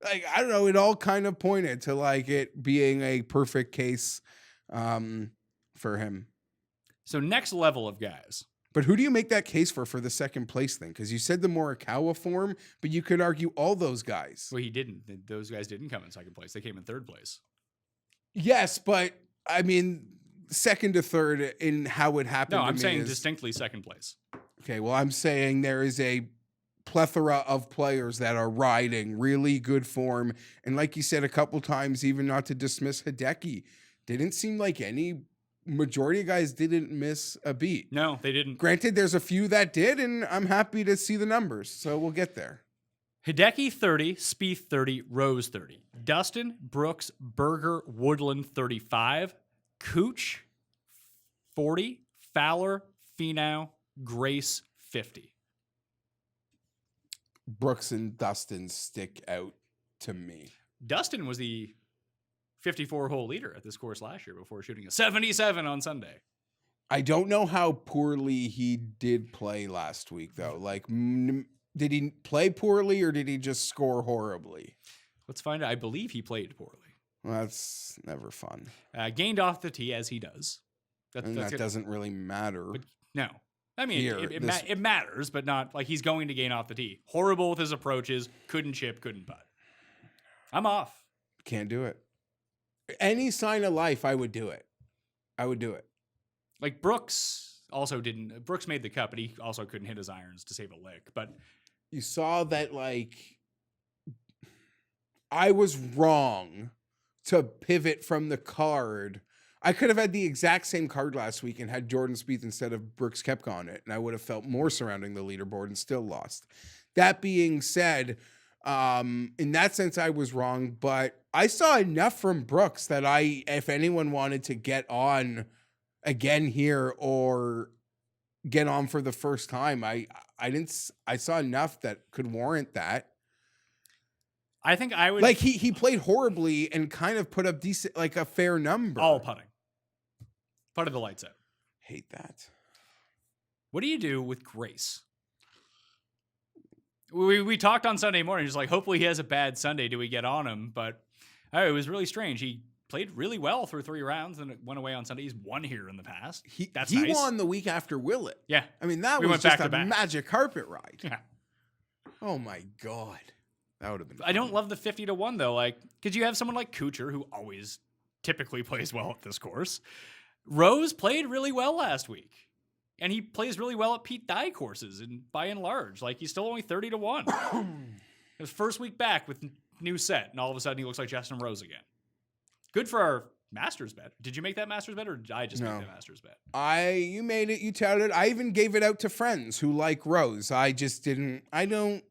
Like, I don't know. It all kind of pointed to like it being a perfect case for him.
So next level of guys.
But who do you make that case for the second place thing? Because you said the Morikawa form, but you could argue all those guys.
Well, he didn't. Those guys didn't come in second place. They came in third place.
Yes, but I mean, second to third in how it happened.
No, I'm saying distinctly second place.
Okay, well, I'm saying there is a plethora of players that are riding really good form. And like you said a couple times, even not to dismiss Hideki, didn't seem like any majority of guys didn't miss a beat.
No, they didn't.
Granted, there's a few that did, and I'm happy to see the numbers. So we'll get there.
Hideki 30, Spieth 30, Rose 30. Dustin, Brooks, Berger, Woodland 35. Cooch 40. Fowler, Finau, Grace 50.
Brooks and Dustin stick out to me.
Dustin was the 54-hole leader at this course last year before shooting a 77 on Sunday.
I don't know how poorly he did play last week, though. Like, did he play poorly or did he just score horribly?
Let's find out. I believe he played poorly.
Well, that's never fun.
Gained off the tee as he does.
That doesn't really matter.
But no. I mean, it matters, but not like he's going to gain off the tee. Horrible with his approaches. Couldn't chip, couldn't putt. I'm off.
Can't do it. Any sign of life, I would do it.
Like Brooks also didn't. Brooks made the cut, but he also couldn't hit his irons to save a lick. But
you saw that, like, I was wrong to pivot from the card. I could have had the exact same card last week and had Jordan Spieth instead of Brooks Koepka on it, and I would have felt more surrounding the leaderboard and still lost. That being said, in that sense, I was wrong, but I saw enough from Brooks that if anyone wanted to get on again here or get on for the first time, I saw enough that could warrant that.
I think I would
like he played horribly and kind of put up decent, like a fair number.
All putting. Putted the lights out.
Hate that.
What do you do with Grace? We talked on Sunday morning. Just like, hopefully he has a bad Sunday. Do we get on him? But it was really strange. He played really well through 3 rounds and it went away on Sunday. He's won here in the past.
He
nice.
won the week after Willett.
Yeah.
I mean, that was just a magic carpet ride.
Yeah.
Oh, my God. That would have been.
I don't love the 50 to 1 though. Like, because you have someone like Kuchar who always typically plays well at this course. Rose played really well last week. And he plays really well at Pete Dye courses, and by and large, like he's still only 30 to 1. His first week back with new set, and all of a sudden he looks like Justin Rose again. Good for our Masters bet. Did you make that Masters bet, or did I just make that Masters bet?
You made it. You touted it. I even gave it out to friends who like Rose. I just didn't. I don't.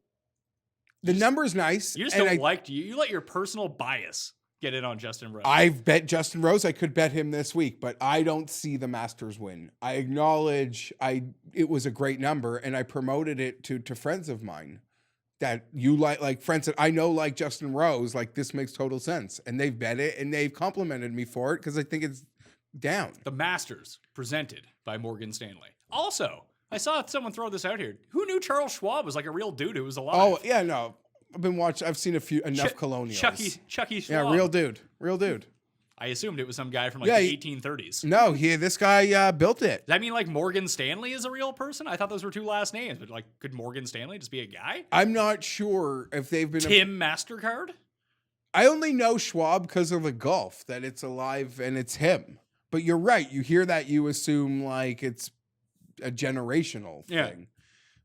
The number's nice.
You just don't like you let your personal bias get in on Justin Rose.
I've bet Justin Rose. I could bet him this week, but I don't see the Masters win. I acknowledge it was a great number, and I promoted it to friends of mine that you like friends that I know like Justin Rose. Like, this makes total sense, and they've bet it, and they've complimented me for it because I think it's down.
The Masters presented by Morgan Stanley. Also, I saw someone throw this out here. Who knew Charles Schwab was like a real dude who was alive?
Oh yeah, no. I've seen enough Colonials.
Chucky Schwab.
Yeah, real dude.
I assumed it was some guy from the 1830s.
No, this guy built it.
Does that mean like Morgan Stanley is a real person? I thought those were two last names, but like, could Morgan Stanley just be a guy?
I'm not sure if they've been
Tim MasterCard.
I only know Schwab because of the golf, that it's alive and it's him. But you're right. You hear that, you assume like it's a generational thing.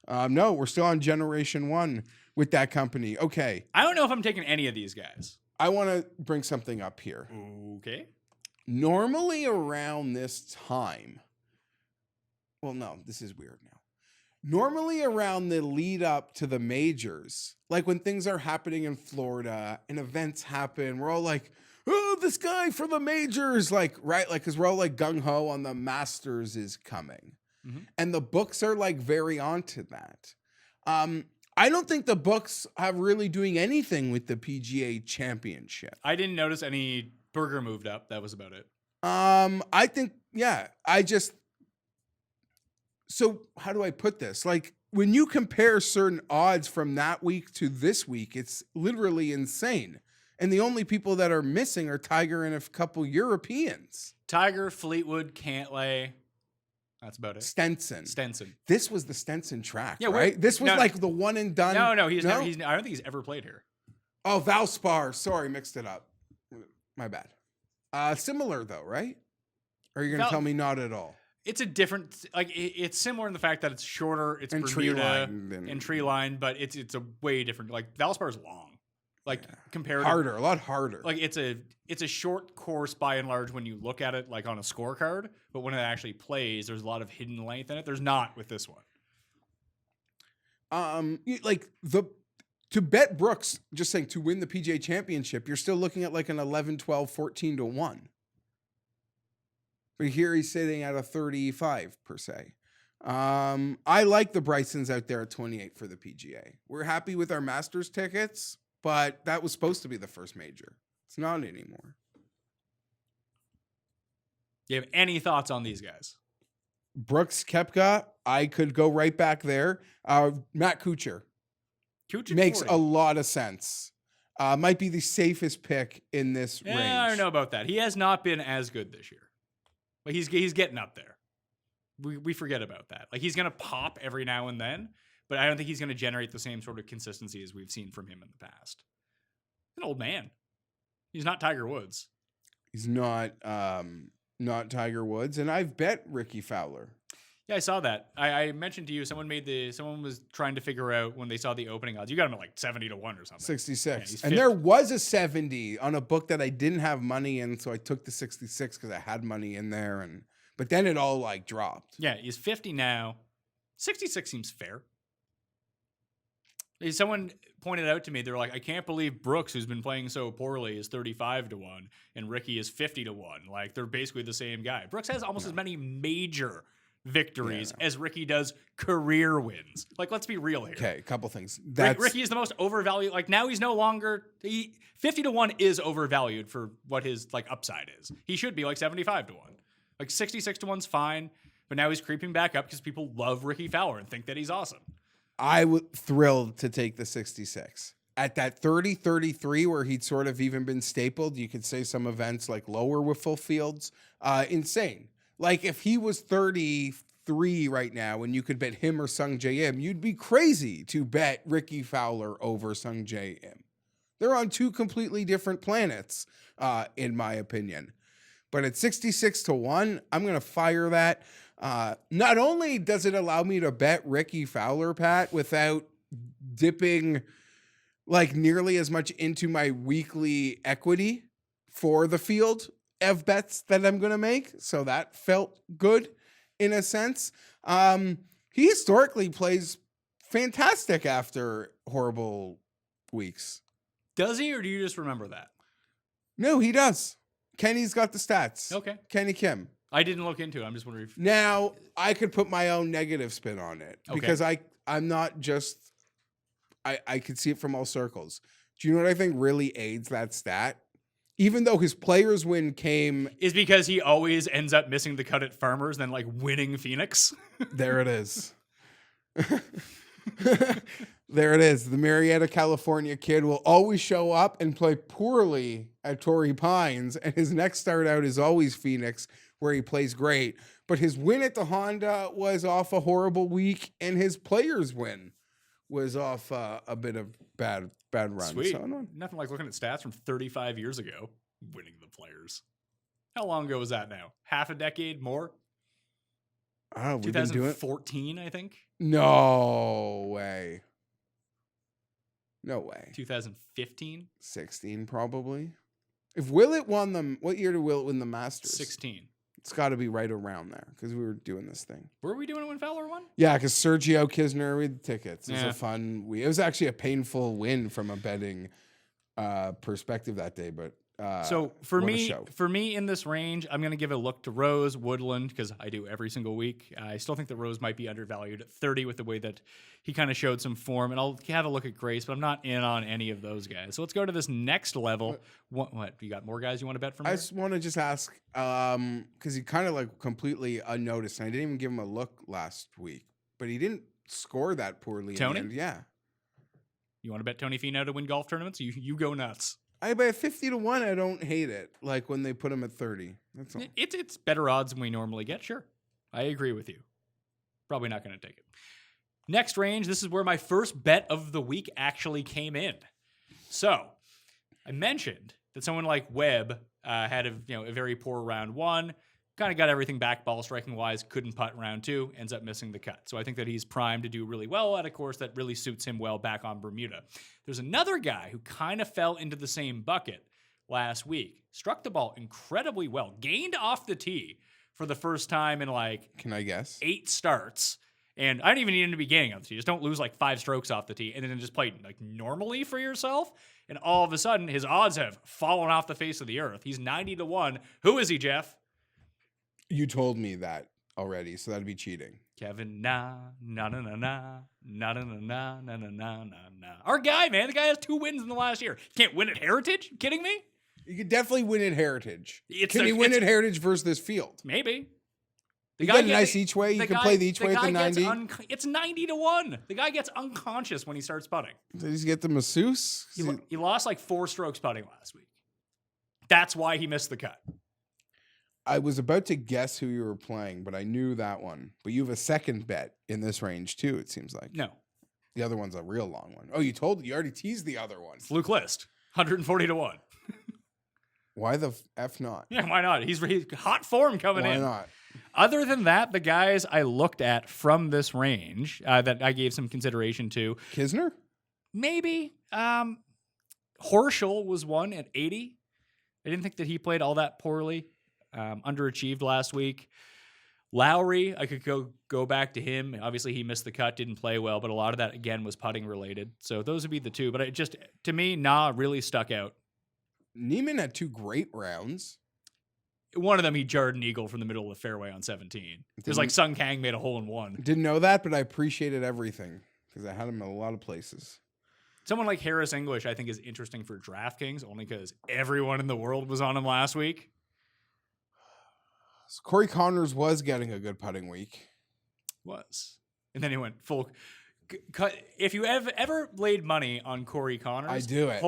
No, we're still on generation 1 with that company. Okay.
I don't know if I'm taking any of these guys.
I want to bring something up here.
Okay.
Normally around this time, well, no, this is weird now. Normally around the lead up to the majors, like when things are happening in Florida and events happen, we're all like, oh, this guy for the majors, like, right? Like, because we're all like gung-ho on the Masters is coming. Mm-hmm. And the books are like very onto that. I don't think the books have really doing anything with the PGA Championship.
I didn't notice any Berger moved up. That was about it.
I think, so how do I put this? Like, when you compare certain odds from that week to this week, it's literally insane. And the only people that are missing are Tiger and a couple Europeans.
Tiger, Fleetwood, Cantlay. That's about it.
Stenson. This was the Stenson track, right? This was like the one and done.
No, I don't think he's ever played here.
Oh, Valspar. Sorry, mixed it up. My bad. Similar though, right? Or are you going to tell me not at all?
It's a different, like it's similar in the fact that it's shorter. It's
and
Bermuda and tree line, but it's a way different. Like Valspar is long. Like compared
harder, a lot harder.
Like it's a short course by and large when you look at it like on a scorecard, but when it actually plays, there's a lot of hidden length in it. There's not with this one.
To bet Brooks, just saying, to win the PGA Championship, you're still looking at like an 11, 12, 14 to 1. But here he's sitting at a 35 per se. I like the Brysons out there at 28 for the PGA. We're happy with our Masters tickets, but that was supposed to be the first major. It's not anymore.
Do you have any thoughts on these guys?
Brooks, Koepka, I could go right back there. Matt Kuchar. Makes 40. A lot of sense. Might be the safest pick in this range.
I don't know about that. He has not been as good this year. But he's getting up there. We forget about that. Like, he's going to pop every now and then, but I don't think he's going to generate the same sort of consistency as we've seen from him in the past. He's an old man. He's not Tiger Woods.
He's not Tiger Woods, and I've bet Ricky Fowler.
Yeah, I saw that. I mentioned to you, someone was trying to figure out when they saw the opening odds. You got him at like 70 to 1 or something.
66. And there was a 70 on a book that I didn't have money in, so I took the 66 because I had money in there, but then it all like dropped.
Yeah, he's 50 now. 66 seems fair. Someone pointed out to me, they're like, I can't believe Brooks, who's been playing so poorly, is 35 to 1, and Ricky is 50 to 1. Like, they're basically the same guy. Brooks has almost as many major victories as Ricky does career wins. Like, let's be real here.
Okay, a couple things.
Ricky is the most overvalued. Like, now he's no longer 50 to 1 is overvalued for what his like upside is. He should be like 75 to 1. Like 66 to 1's fine, but now he's creeping back up because people love Ricky Fowler and think that he's awesome.
I was thrilled to take the 66. At that 30-33 where he'd sort of even been stapled, you could say some events like lower with full fields, insane. Like if he was 30 3 right now and you could bet him or Sung J M, you'd be crazy to bet Ricky Fowler over Sung J M. They're on 2 completely different planets, in my opinion. But at 66-1, I'm going to fire that. Not only does it allow me to bet Ricky Fowler, Pat, without dipping like nearly as much into my weekly equity for the field of bets that I'm going to make. So that felt good in a sense. He historically plays fantastic after horrible weeks.
Does he, or do you just remember that?
No, he does. Kenny's got the stats.
Okay.
Kenny Kim.
I didn't look into it. I'm just wondering if...
Now, I could put my own negative spin on it because I'm not just... I could see it from all circles. Do you know what I think really aids that stat? Even though his players win came...
Is because he always ends up missing the cut at Farmers, then like winning Phoenix.
There it is. There it is. The Marietta, California kid will always show up and play poorly at Torrey Pines, and his next start out is always Phoenix, where he plays great. But his win at the Honda was off a horrible week, and his players' win was off a bit of bad run.
Sweet.
So,
Nothing like looking at stats from 35 years ago, winning the players. How long ago was that now? Half a decade more?
oh, we've been doing
2014, I think.
No way. No way.
2015?
16 probably. If Willett won them, what year did Willett win the Masters?
16.
It's got to be right around there because we were doing this thing.
Were we doing it when Fowler won?
Yeah, because Sergio Kisner with tickets. It was
Yeah.
a fun. It was actually a painful win from a betting perspective that day, but
So for
what a
me,
show.
in this range, I'm going to give a look to Rose, Woodland, because I do every single week. I still think that Rose might be undervalued at 30 with the way that he kind of showed some form, and I'll have a look at Grace, but I'm not in on any of those guys. So let's go to this next level. What you got? More guys you want to bet from
I
here?
just want to just ask because he kind of like completely unnoticed, and I didn't even give him a look last week, but he didn't score that poorly.
Tony?
In the end. Yeah,
You want to bet Tony Finau to win golf tournaments? You go nuts.
I bet 50-1. I don't hate it. Like when they put him at 30. That's all.
It's better odds than we normally get. Sure, I agree with you. Probably not going to take it. Next range, this is where my first bet of the week actually came in. So I mentioned that someone like Webb had a very poor round 1, kind of got everything back ball striking wise, couldn't putt round 2, ends up missing the cut. So I think that he's primed to do really well at a course that really suits him well back on Bermuda. There's another guy who kind of fell into the same bucket last week, struck the ball incredibly well, gained off the tee for the first time in like
Can I guess?
8 starts. And I don't even need him to be gaining off the tee. Just don't lose like 5 strokes off the tee and then just play like normally for yourself. And all of a sudden, his odds have fallen off the face of the earth. He's 90-1. Who is he, Jeff?
You told me that already, so that'd be cheating.
Kevin na na na na na na na na na na na na na. Our guy, man. The guy has 2 wins in the last year. Can't win at Heritage? You kidding me?
You could definitely win at Heritage.
It's
Can
a-
you win
it's-
at Heritage versus this field?
Maybe.
You get a nice each way. You can play the each way at the 90.
It's 90-1. The guy gets unconscious when he starts putting.
Did he get the masseuse?
He lost like 4 strokes putting last week. That's why he missed the cut.
I was about to guess who you were playing, but I knew that one. But you have a second bet in this range too, it seems like.
No.
The other one's a real long one. Oh, you already teased the other one.
It's Luke List. 140-1.
Why the F not?
Yeah, why not? He's hot form coming
Why
in.
not?
Other than that, the guys I looked at from this range that I gave some consideration to,
Kisner?
maybe Horschel was one at 80. I didn't think that he played all that poorly. Underachieved last week. Lowry, I could go back to him. Obviously, he missed the cut, didn't play well, but a lot of that, again, was putting related. So those would be the 2. But it just, to me, really stuck out.
Neiman had 2 great rounds.
One of them, he jarred an eagle from the middle of the fairway on 17. It was like Sung Kang made a hole in 1.
Didn't know that, but I appreciated everything because I had him in a lot of places.
Someone like Harris English, I think, is interesting for DraftKings, only because everyone in the world was on him last week.
So Corey Connors was getting a good putting week.
Was. And then he went full If you have ever laid money on Corey Connors,
I do it.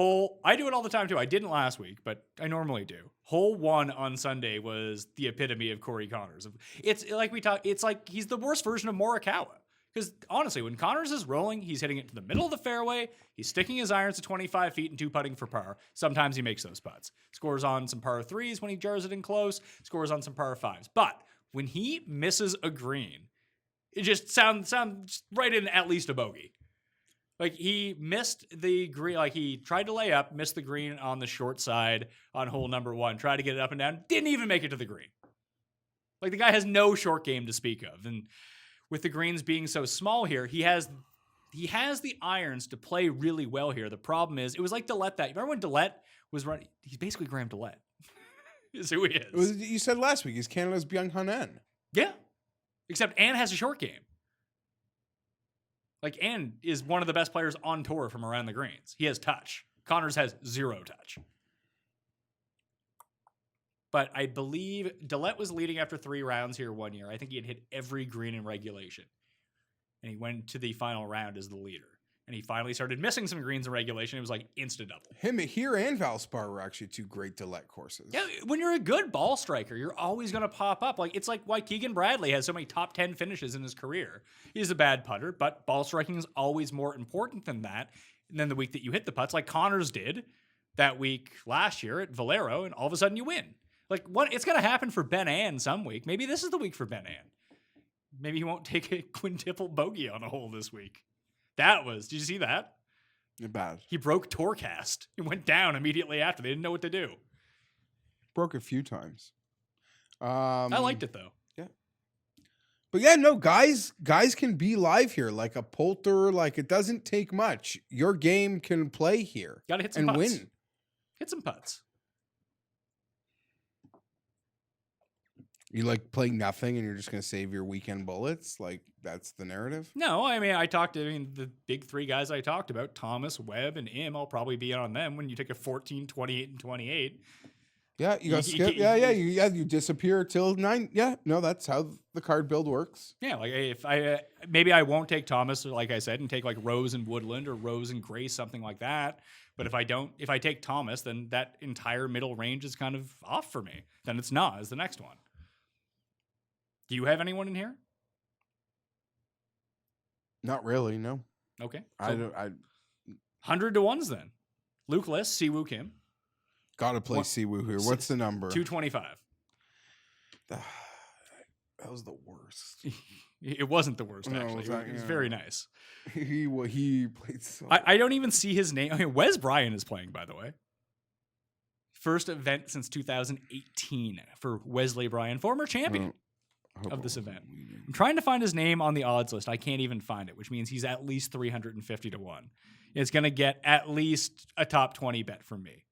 I do it all the time too. I didn't last week, but I normally do. Hole 1 on Sunday was the epitome of Corey Connors. It's like it's like he's the worst version of Morikawa. Because honestly, when Connors is rolling, he's hitting it to the middle of the fairway. He's sticking his irons to 25 feet and 2 putting for par. Sometimes he makes those putts. Scores on some par 3s when he jars it in close. Scores on some par 5s. But when he misses a green, it just sounds right in at least a bogey. Like he missed the green, like he tried to lay up, missed the green on the short side on hole number 1, tried to get it up and down, didn't even make it to the green. Like the guy has no short game to speak of. And with the greens being so small here, he has the irons to play really well here. The problem is, it was like Dillette that. Remember when Dillette was running? He's basically Graham Dillette. Is who he is.
You said last week he's Canada's Byung-Hun An.
Yeah. Except Ann has a short game. Like Ann is one of the best players on tour from around the greens. He has touch. Connors has 0 touch. But I believe Dillette was leading after 3 rounds here one year. I think he had hit every green in regulation. And he went to the final round as the leader. And he finally started missing some greens in regulation. It was like insta-double.
Him here and Valspar were actually 2 great Dillette courses.
Yeah, when you're a good ball striker, you're always going to pop up. Like it's like why Keegan Bradley has so many top 10 finishes in his career. He's a bad putter, but ball striking is always more important than that. And then the week that you hit the putts, like Connors did that week last year at Valero, and all of a sudden you win. Like what? It's going to happen for Ben Ann some week. Maybe this is the week for Ben Ann. Maybe he won't take a quintuple bogey on a hole this week. Did you see that?
Bad.
He broke Tourcast. He went down immediately after. They didn't know what to do.
Broke a few times.
I liked it though.
Yeah. But yeah, no, guys can be live here. Like a Poulter, like it doesn't take much. Your game can play here.
Gotta hit some
and
putts.
Win.
Hit some putts.
You like playing nothing and you're just going to save your weekend bullets? Like, that's the narrative?
No, I mean, the big 3 guys I talked about, Thomas, Webb, and Im, I'll probably be on them when you take a 14, 28, and 28.
Yeah, you got to skip. You disappear till 9. Yeah, no, that's how the card build works.
Yeah, like if maybe I won't take Thomas, like I said, and take like Rose and Woodland or Rose and Grace, something like that. But if I take Thomas, then that entire middle range is kind of off for me. Then it's not as the next one. Do you have anyone in here?
Not really, no.
Okay. So
I
100 to 1s then. Luke List, Siwoo Kim.
Gotta play Siwoo here. What's the number?
225.
That was the worst.
It wasn't the worst,
No,
actually. It was very nice.
He played so
I don't even see his name. I mean, Wes Bryan is playing, by the way. First event since 2018 for Wesley Bryan, former champion of this event. I'm trying to find his name on the odds list. I can't even find it, which means he's at least 350 to 1. It's going to get at least a top 20 bet from me.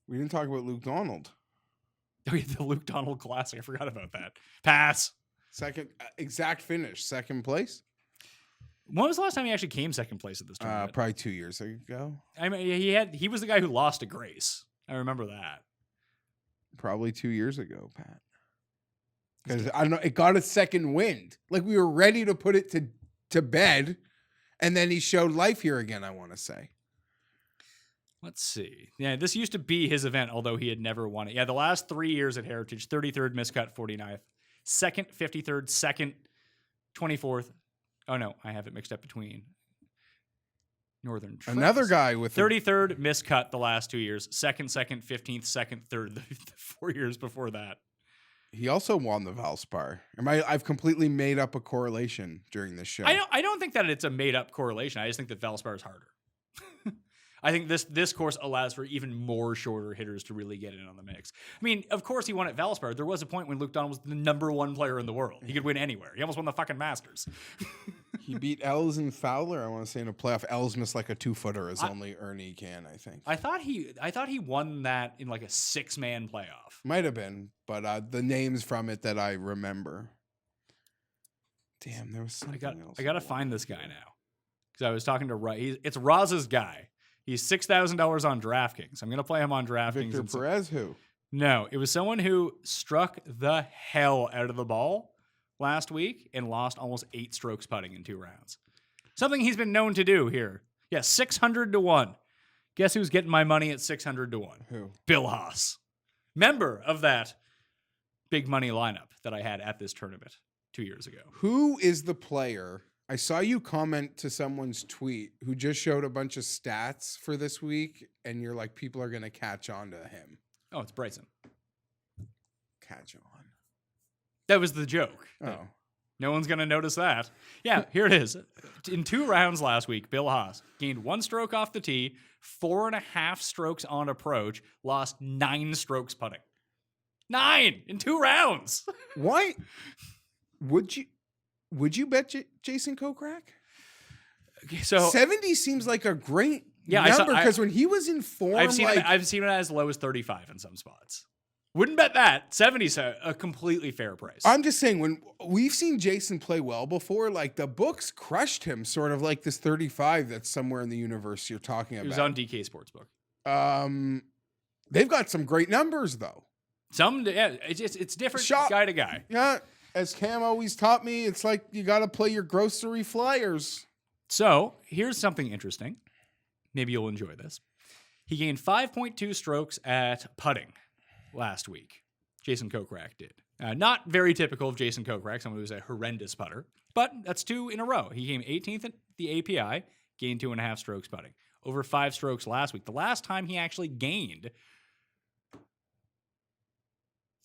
We didn't talk about Luke Donald.
Oh, yeah, the Luke Donald Classic. I forgot about that. Pass.
Second, exact finish. Second place?
When was the last time he actually came second place at this tournament?
Probably 2 years ago.
I mean, he was the guy who lost to Grace. I remember that.
Probably 2 years ago, Pat. Because I don't know, it got a second wind. Like we were ready to put it to bed, and then he showed life here again, I want to say.
Let's see. Yeah, this used to be his event, although he had never won it. Yeah, the last 3 years at Heritage, 33rd miscut, 49th. 2nd, 53rd, 2nd, 24th. Oh, no, I have it mixed up between Northern Trails.
Another guy with
33rd miscut the last 2 years. 2nd, 15th, 2nd, 3rd, the 4 years before that.
He also won the Valspar. I've completely made up a correlation during this show.
I don't think that it's a made-up correlation. I just think that Valspar is harder. I think this course allows for even more shorter hitters to really get in on the mix. I mean, of course he won at Valspar. There was a point when Luke Donald was the #1 player in the world. He could win anywhere. He almost won the fucking Masters.
He beat Els and Fowler, I want to say, in a playoff. Els missed like a 2-footer as only Ernie can, I think.
I thought he won that in like a 6-man playoff.
Might have been, but the names from it that I remember. Damn, there was something else.
I got to find this guy now. Because I was talking to it's Roz's guy. He's $6,000 on DraftKings. I'm going to play him on DraftKings.
Victor Perez, who?
No, it was someone who struck the hell out of the ball last week and lost almost 8 strokes putting in 2 rounds. Something he's been known to do here. Yeah, 600 to 1. Guess who's getting my money at 600 to 1?
Who?
Bill Haas. Member of that big money lineup that I had at this tournament 2 years ago.
Who is the player? I saw you comment to someone's tweet who just showed a bunch of stats for this week, and you're like, people are going to catch on to him.
Oh, it's Bryson.
Catch on.
That was the joke.
Oh.
No one's going to notice that. Yeah, here it is. In 2 rounds last week, Bill Haas gained 1 stroke off the tee, 4.5 strokes on approach, lost 9 strokes putting. 9 in 2 rounds.
Why would you bet Jason Kokrak?
Okay, so
70 seems like a great
Yeah,
number because when he was in form,
I've seen it as low as 35 in some spots. Wouldn't bet that. 70's a completely fair price.
I'm just saying, when we've seen Jason play well before, like the books crushed him, sort of like this 35 that's somewhere in the universe you're talking about.
It was on DK Sportsbook.
They've got some great numbers though.
It's different guy to guy.
Yeah, as Cam always taught me, it's like you got to play your grocery flyers.
So here's something interesting. Maybe you'll enjoy this. He gained 5.2 strokes at putting last week. Jason Kokrak did. Not very typical of Jason Kokrak, someone who's a horrendous putter, but that's 2 in a row. He came 18th at the API, gained 2.5 strokes putting. Over 5 strokes last week. The last time he actually gained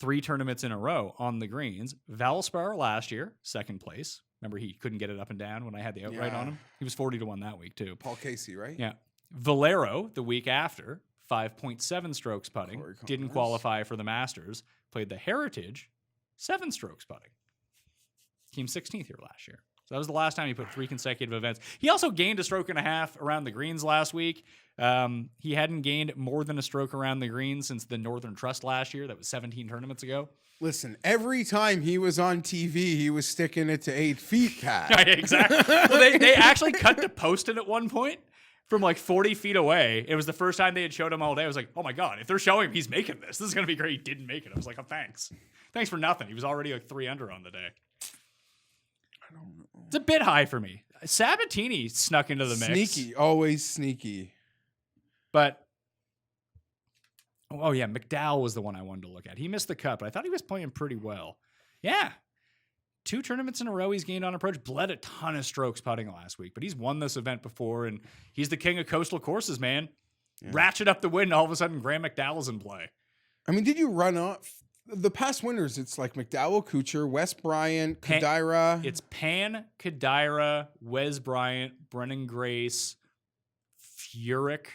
3 tournaments in a row on the greens. Valspar last year, 2nd place. Remember, he couldn't get it up and down when I had the outright on him? He was 40 to 1 that week, too.
Paul Casey, right?
Yeah. Valero, the week after, 5.7 strokes putting. Didn't qualify for the Masters. Played the Heritage, 7 strokes putting. Came 16th here last year. So that was the last time he put 3 consecutive events. He also gained a stroke and a half around the greens last week. He hadn't gained more than a stroke around the greens since the Northern Trust last year. That was 17 tournaments ago.
Listen, every time he was on TV, he was sticking it to 8 feet, Cat.
Yeah, exactly. Well, they actually cut to posted at one point from like 40 feet away. It was the first time they had showed him all day. I was like, oh my God, if they're showing him he's making this is going to be great. He didn't make it. I was like, oh, thanks. Thanks for nothing. He was already like 3 under on the day.
I don't know.
It's a bit high for me. Sabatini snuck into the mix.
Sneaky, always sneaky.
But, oh yeah, McDowell was the one I wanted to look at. He missed the cut, but I thought he was playing pretty well. Yeah. 2 tournaments in a row he's gained on approach. Bled a ton of strokes putting last week, but he's won this event before, and he's the king of coastal courses, man. Yeah. Ratchet up the win, all of a sudden Graham McDowell's in play.
I mean, did you run off the past winners? It's like McDowell, Kuchar, Wes Bryant, Kodaira.
It's Pan, Kodaira, Wes Bryant, Brennan Grace, Furyk,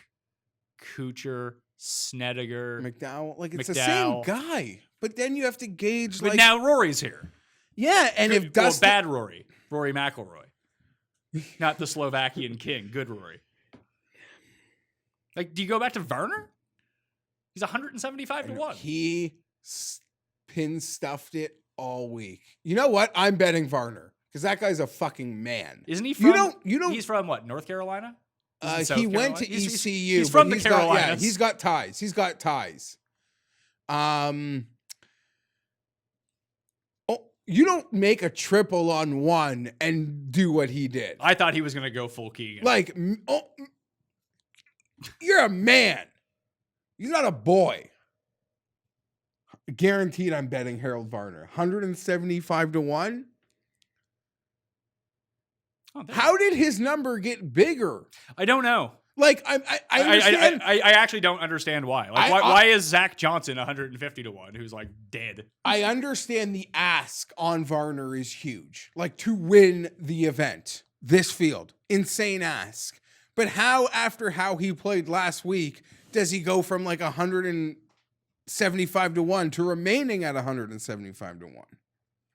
Kuchar, Snedeker,
McDowell. Like it's the same guy, but then you have to gauge.
But now Rory's here.
Yeah, and if Dustin...
bad Rory McIlroy, not the Slovakian king, good Rory. Like, do you go back to Werner? He's 175 to 1.
He pin stuffed it all week. You know what? I'm betting Werner because that guy's a fucking man.
Isn't he from? You don't. He's from what? North Carolina?
He went to ECU.
He's from the Carolinas.
He's got ties. You don't make a triple on one and do what he did.
I thought he was going to go full Keegan.
Like, you're a man. He's not a boy. Guaranteed I'm betting Harold Varner. 175 to 1. Oh, how did his number get bigger?
I don't know.
Like, I understand.
I actually don't understand why. Like, why is Zach Johnson 150 to 1, who's like dead?
I understand the ask on Varner is huge. Like, to win the event, this field, insane ask. But how, after how he played last week, does he go from like 175 to 1 to remaining at 175 to 1?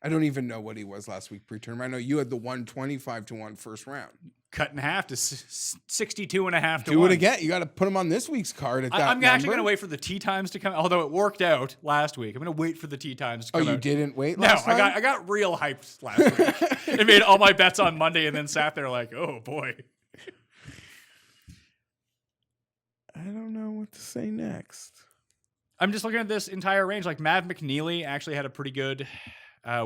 I don't even know what he was last week pre-tournament. I know you had the 125 to 1 first round.
Cut in half to 62 and a half to 1.
Do it again. You got to put him on this week's card at that
I'm actually going to wait for the tee times to come, although it worked out last week. I'm going to wait for the tee times to come out.
Oh, you didn't wait last time?
No, I got real hyped last week. I made all my bets on Monday and then sat there like, oh, boy.
I don't know what to say next.
I'm just looking at this entire range. Like, Mav McNeely actually had a pretty good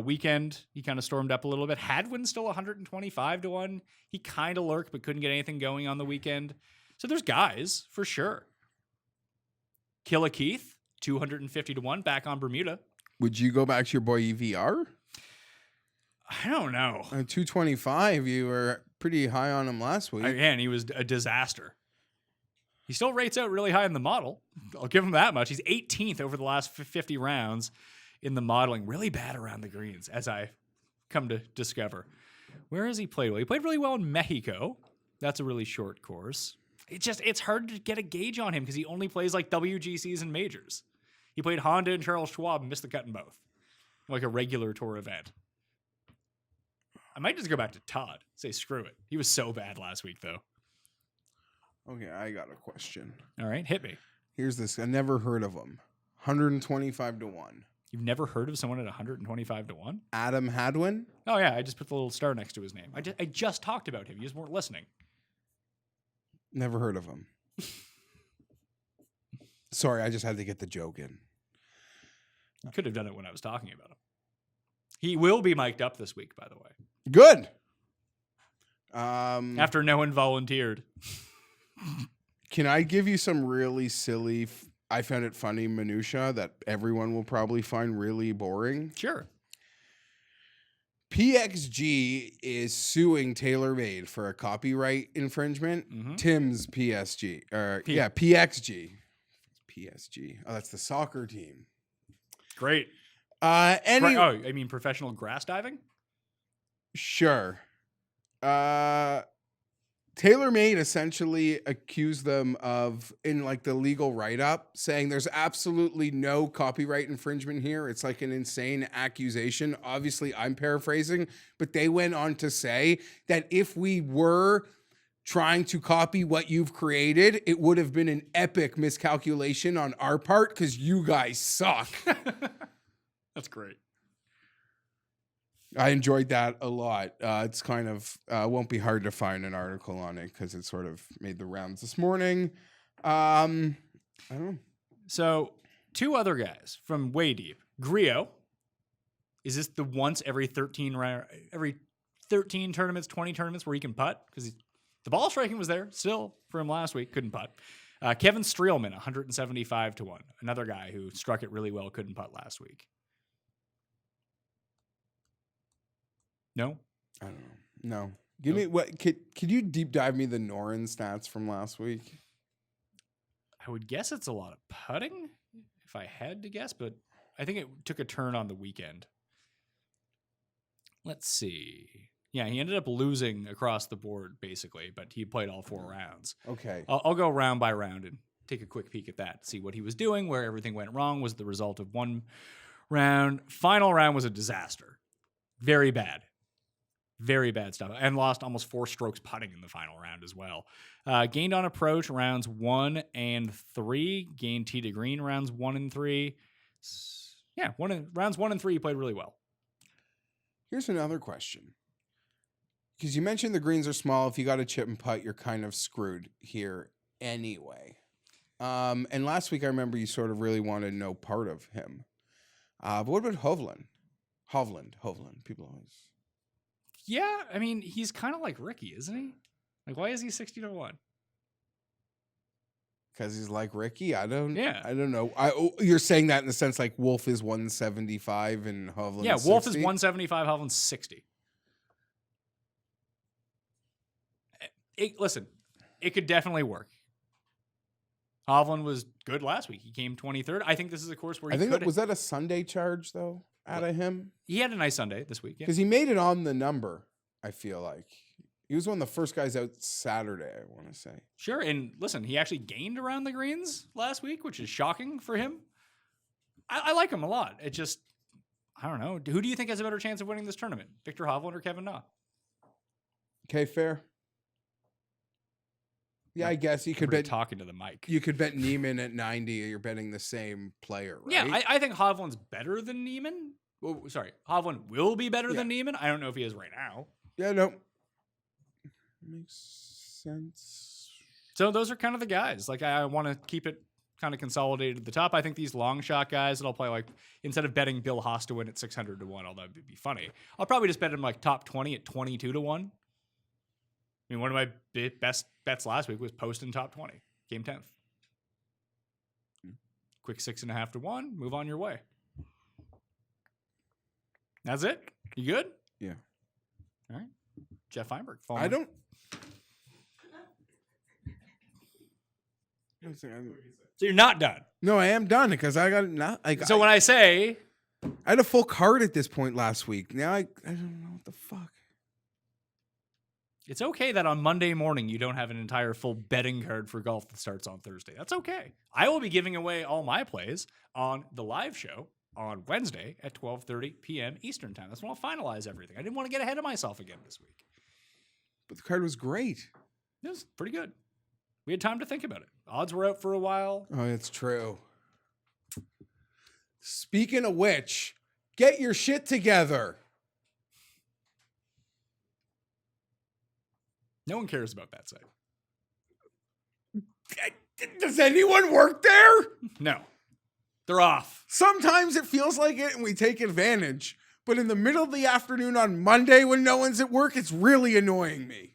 Weekend, he kind of stormed up a little bit. Hadwin still 125 to 1. He kind of lurked, but couldn't get anything going on the weekend. So there's guys for sure. Killa Keith, 250 to 1, back on Bermuda.
Would you go back to your boy EVR?
I don't know.
225, you were pretty high on him last week.
Again, he was a disaster. He still rates out really high in the model. I'll give him that much. He's 18th over the last 50 rounds in the modeling. Really bad around the greens, as I come to discover. Where has he played well? He played really well in Mexico. That's a really short course. It's hard to get a gauge on him because he only plays like WGCs and majors. He played Honda and Charles Schwab and missed the cut in both. Like a regular tour event. I might just go back to Todd. Say screw it. He was so bad last week, though.
Okay, I got a question.
All right, hit me.
Here's this. I never heard of him. 125 to 1.
You've never heard of someone at 125 to 1?
Adam Hadwin?
Oh, yeah. I just put the little star next to his name. I just talked about him. You just weren't listening.
Never heard of him. Sorry, I just had to get the joke in.
You could have done it when I was talking about him. He will be mic'd up this week, by the way.
Good.
After no one volunteered.
Can I give you some really silly, I found it funny minutia that everyone will probably find really boring?
Sure.
PXG is suing TaylorMade for a copyright infringement.
Mm-hmm.
Tim's PXG. PSG. Oh, that's the soccer team.
Great. I mean professional grass diving?
Sure. TaylorMade essentially accused them of, in like the legal write-up, saying there's absolutely no copyright infringement here. It's like an insane accusation. Obviously, I'm paraphrasing, but they went on to say that if we were trying to copy what you've created, it would have been an epic miscalculation on our part because you guys suck.
That's great.
I enjoyed that a lot. It's kind of won't be hard to find an article on it because it sort of made the rounds this morning. I don't know.
So, two other guys from way deep. Griot. Is this the once every 13 tournaments, 20 tournaments where he can putt? Because the ball striking was there still for him last week. Couldn't putt. Kevin Streelman, 175 to 1. Another guy who struck it really well, couldn't putt last week. No?
I don't know. No. Give me what could you deep dive me the Norin stats from last week?
I would guess it's a lot of putting if I had to guess, but I think it took a turn on the weekend. Let's see. Yeah, he ended up losing across the board basically, but he played all 4 rounds.
Okay.
I'll go round by round and take a quick peek at that, see what he was doing, where everything went wrong. Was the result of one round. Final round was a disaster. Very bad. Very bad stuff. And lost almost 4 strokes putting in the final round as well. Gained on approach rounds 1 and 3. Gained tee to green rounds 1 and 3. Yeah, rounds 1 and 3 he played really well.
Here's another question. Because you mentioned the greens are small. If you got a chip and putt, you're kind of screwed here anyway. And last week I remember you sort of really wanted no part of him. But what about Hovland? Hovland. People always...
Yeah, I mean, he's kind of like Ricky, isn't he? Like, why is he 60 to 1?
Because he's like Ricky? I don't know. You're saying that in the sense like Wolf is 175 and Hovland is 60?
Wolf is 175, Hovland's 60. Listen, it could definitely work. Hovland was good last week. He came 23rd. I think this is a course where
was that a Sunday charge, though? Out of him?
He had a nice Sunday this week.
Because he made it on the number, I feel like. He was one of the first guys out Saturday, I want to say.
Sure, and listen, he actually gained around the greens last week, which is shocking for him. I like him a lot. It just, I don't know. Who do you think has a better chance of winning this tournament? Victor Hovland or Kevin Na?
Okay, fair. Yeah, I guess you could bet
talking to the mic.
You could bet Neiman at 90. You're betting the same player, right?
Yeah, I think Hovland's better than Neiman. Oh, sorry, Hovland will be better than Neiman. I don't know if he is right now.
Yeah, no, makes sense.
So those are kind of the guys. Like I want to keep it kind of consolidated at the top. I think these long shot guys that I'll play, like, instead of betting Bill Haas to win at 600 to 1, although it'd be funny, I'll probably just bet him like top 20 at 22 to 1. I mean, one of my best bets last week was Poston top 20, game 10th. Quick 6.5 to 1, move on your way. That's it? You good?
Yeah.
All right. Geoff Fienberg.
I don't.
So you're not done.
No, I am done because I got not.
So when I say
I had a full card at this point last week. Now I don't know what the fuck.
it's okay that on Monday morning you don't have an entire full betting card for golf that starts on Thursday. That's okay. I will be giving away all my plays on the live show on Wednesday at 12:30 p.m. Eastern time. That's when I'll finalize everything. I didn't want to get ahead of myself again this week.
But the card was great.
It was pretty good. We had time to think about it. Odds were out for a while.
Oh, it's true. Speaking of which, get your shit together.
No one cares about that site.
Does anyone work there?
No. They're off.
Sometimes it feels like it and we take advantage. But in the middle of the afternoon on Monday when no one's at work, it's really annoying me.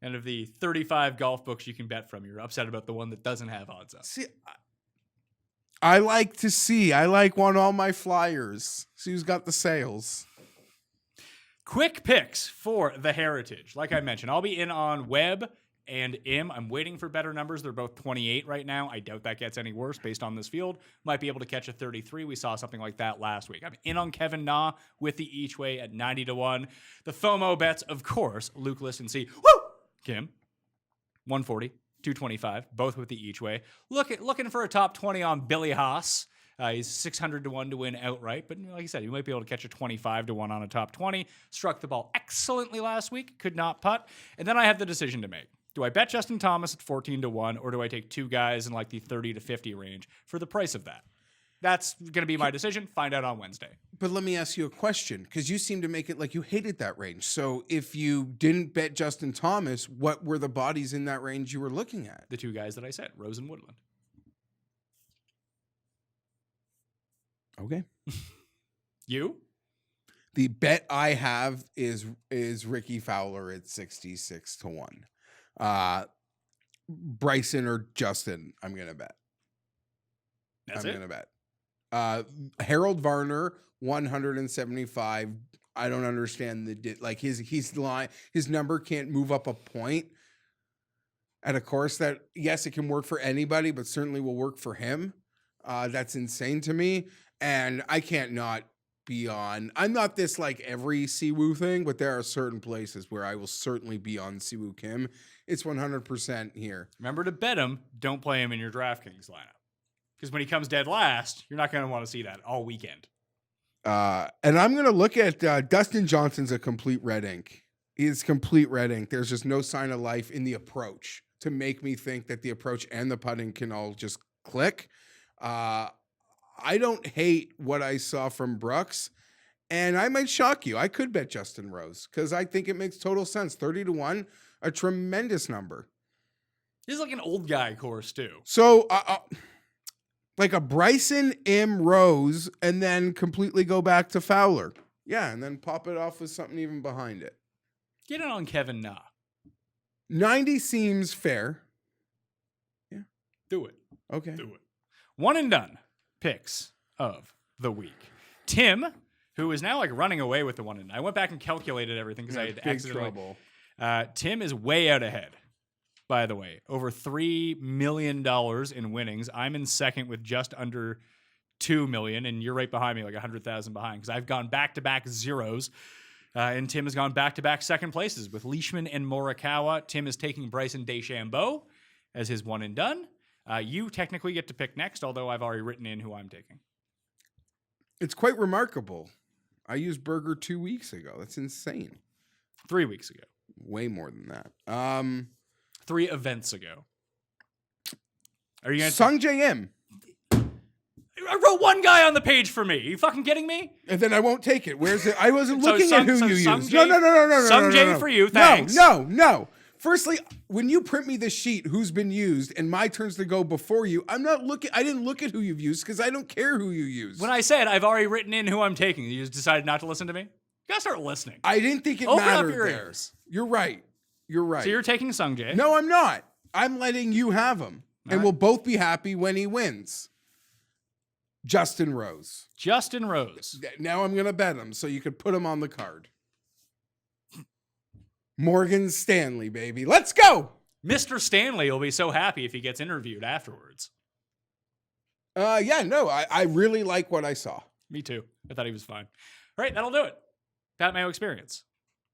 And of the 35 golf books you can bet from, you're upset about the one that doesn't have odds up.
See, I like to see. I like want all my flyers. See who's got the sales.
Quick picks for the Heritage. Like I mentioned, I'll be in on Webb and Im. I'm waiting for better numbers. They're both 28 right now. I doubt that gets any worse based on this field. Might be able to catch a 33. We saw something like that last week. I'm in on Kevin Na with the each way at 90 to 1. The FOMO bets, of course, Luke Listen C. Woo! Kim, 140, 225, both with the each way. Looking for a top 20 on Billy Haas. He's 600 to 1 to win outright, but like I said, you might be able to catch a 25 to 1 on a top 20. Struck the ball excellently last week, could not putt. And then I have the decision to make. Do I bet Justin Thomas at 14 to 1, or do I take two guys in like the 30 to 50 range for the price of that? That's going to be my decision. Find out on Wednesday.
But let me ask you a question, because you seem to make it like you hated that range. So if you didn't bet Justin Thomas, what were the bodies in that range you were looking at?
The two guys that I said, Rose and Woodland.
Okay.
You?
The bet I have is Ricky Fowler at 66 to 1. Bryson or Justin, I'm going to bet.
That's
I'm
it?
going to bet. Harold Varner, 175. I don't understand his number can't move up a point at a course that, yes, it can work for anybody, but certainly will work for him. That's insane to me. And I can't not be on. I'm not this like every Siwoo thing, but there are certain places where I will certainly be on Siwoo Kim. It's 100% here.
Remember to bet him. Don't play him in your DraftKings lineup. Because when he comes dead last, you're not going to want to see that all weekend.
And I'm going to look at Dustin Johnson's a complete red ink. He's complete red ink. There's just no sign of life in the approach to make me think that the approach and the putting can all just click. I don't hate what I saw from Brooks, and I might shock you. I could bet Justin Rose because I think it makes total sense. 30 to 1, a tremendous number.
This is like an old guy course, too.
So, like a Bryson, Im, Rose, and then completely go back to Fowler. Yeah, and then pop it off with something even behind it.
Get it on Kevin Na.
90 seems fair. Yeah.
Do it.
Okay.
Do it. One and done picks of the week. Tim, who is now like running away with the one and done. I went back and calculated everything because I had
big
accidentally.
trouble.
Tim is way out ahead. By the way, over $3 million in winnings. I'm in second with just under $2 million, and you're right behind me, like 100,000 behind, because I've gone back-to-back zeros, and Tim has gone back-to-back second places with Leishman and Morikawa. Tim is taking Bryson DeChambeau as his one and done. You technically get to pick next, although I've already written in who I'm taking.
It's quite remarkable. I used Berger 2 weeks ago. That's insane.
3 weeks ago.
Way more than that.
3 events ago. Are you going to...
Sung J M.
I wrote one guy on the page for me. Are you fucking kidding me?
And then I won't take it. Where's it? I wasn't looking
Sung-
at who
so
you
Sung
used.
J-
No.
Sung J for you, thanks.
No. Firstly, when you print me the sheet who's been used and my turns to go before you, I didn't look at who you've used because I don't care who you use.
When I said I've already written in who I'm taking, you just decided not to listen to me? You gotta start listening.
I didn't think it
Open up
mattered
your
there.
ears.
You're right. You're right.
So you're taking Sungjae.
No, I'm not. I'm letting you have him. And we'll both be happy when he wins. Justin Rose.
Justin Rose.
Now I'm going to bet him so you could put him on the card. Morgan Stanley, baby. Let's go.
Mr. Stanley will be so happy if he gets interviewed afterwards.
I really like what I saw.
Me too. I thought he was fine. All right, that'll do it. Pat Mayo Experience.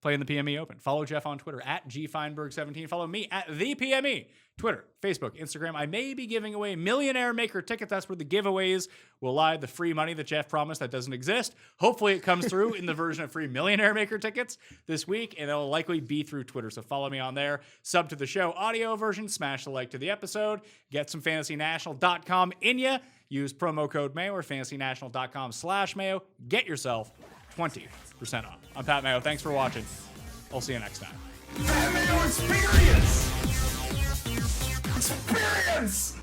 Playing the PME Open. Follow Jeff on Twitter at GFienberg17. Follow me at the PME. Twitter, Facebook, Instagram. I may be giving away Millionaire Maker tickets. That's where the giveaways will lie. The free money that Jeff promised that doesn't exist. Hopefully it comes through in the version of free Millionaire Maker tickets this week, and it'll likely be through Twitter. So follow me on there. Sub to the show audio version. Smash the like to the episode. Get some FantasyNational.com in ya. Use promo code Mayo or FantasyNational.com/Mayo. Get yourself 20% off. I'm Pat Mayo. Thanks for watching. I'll see you next time.
Mayo Experience! Experience!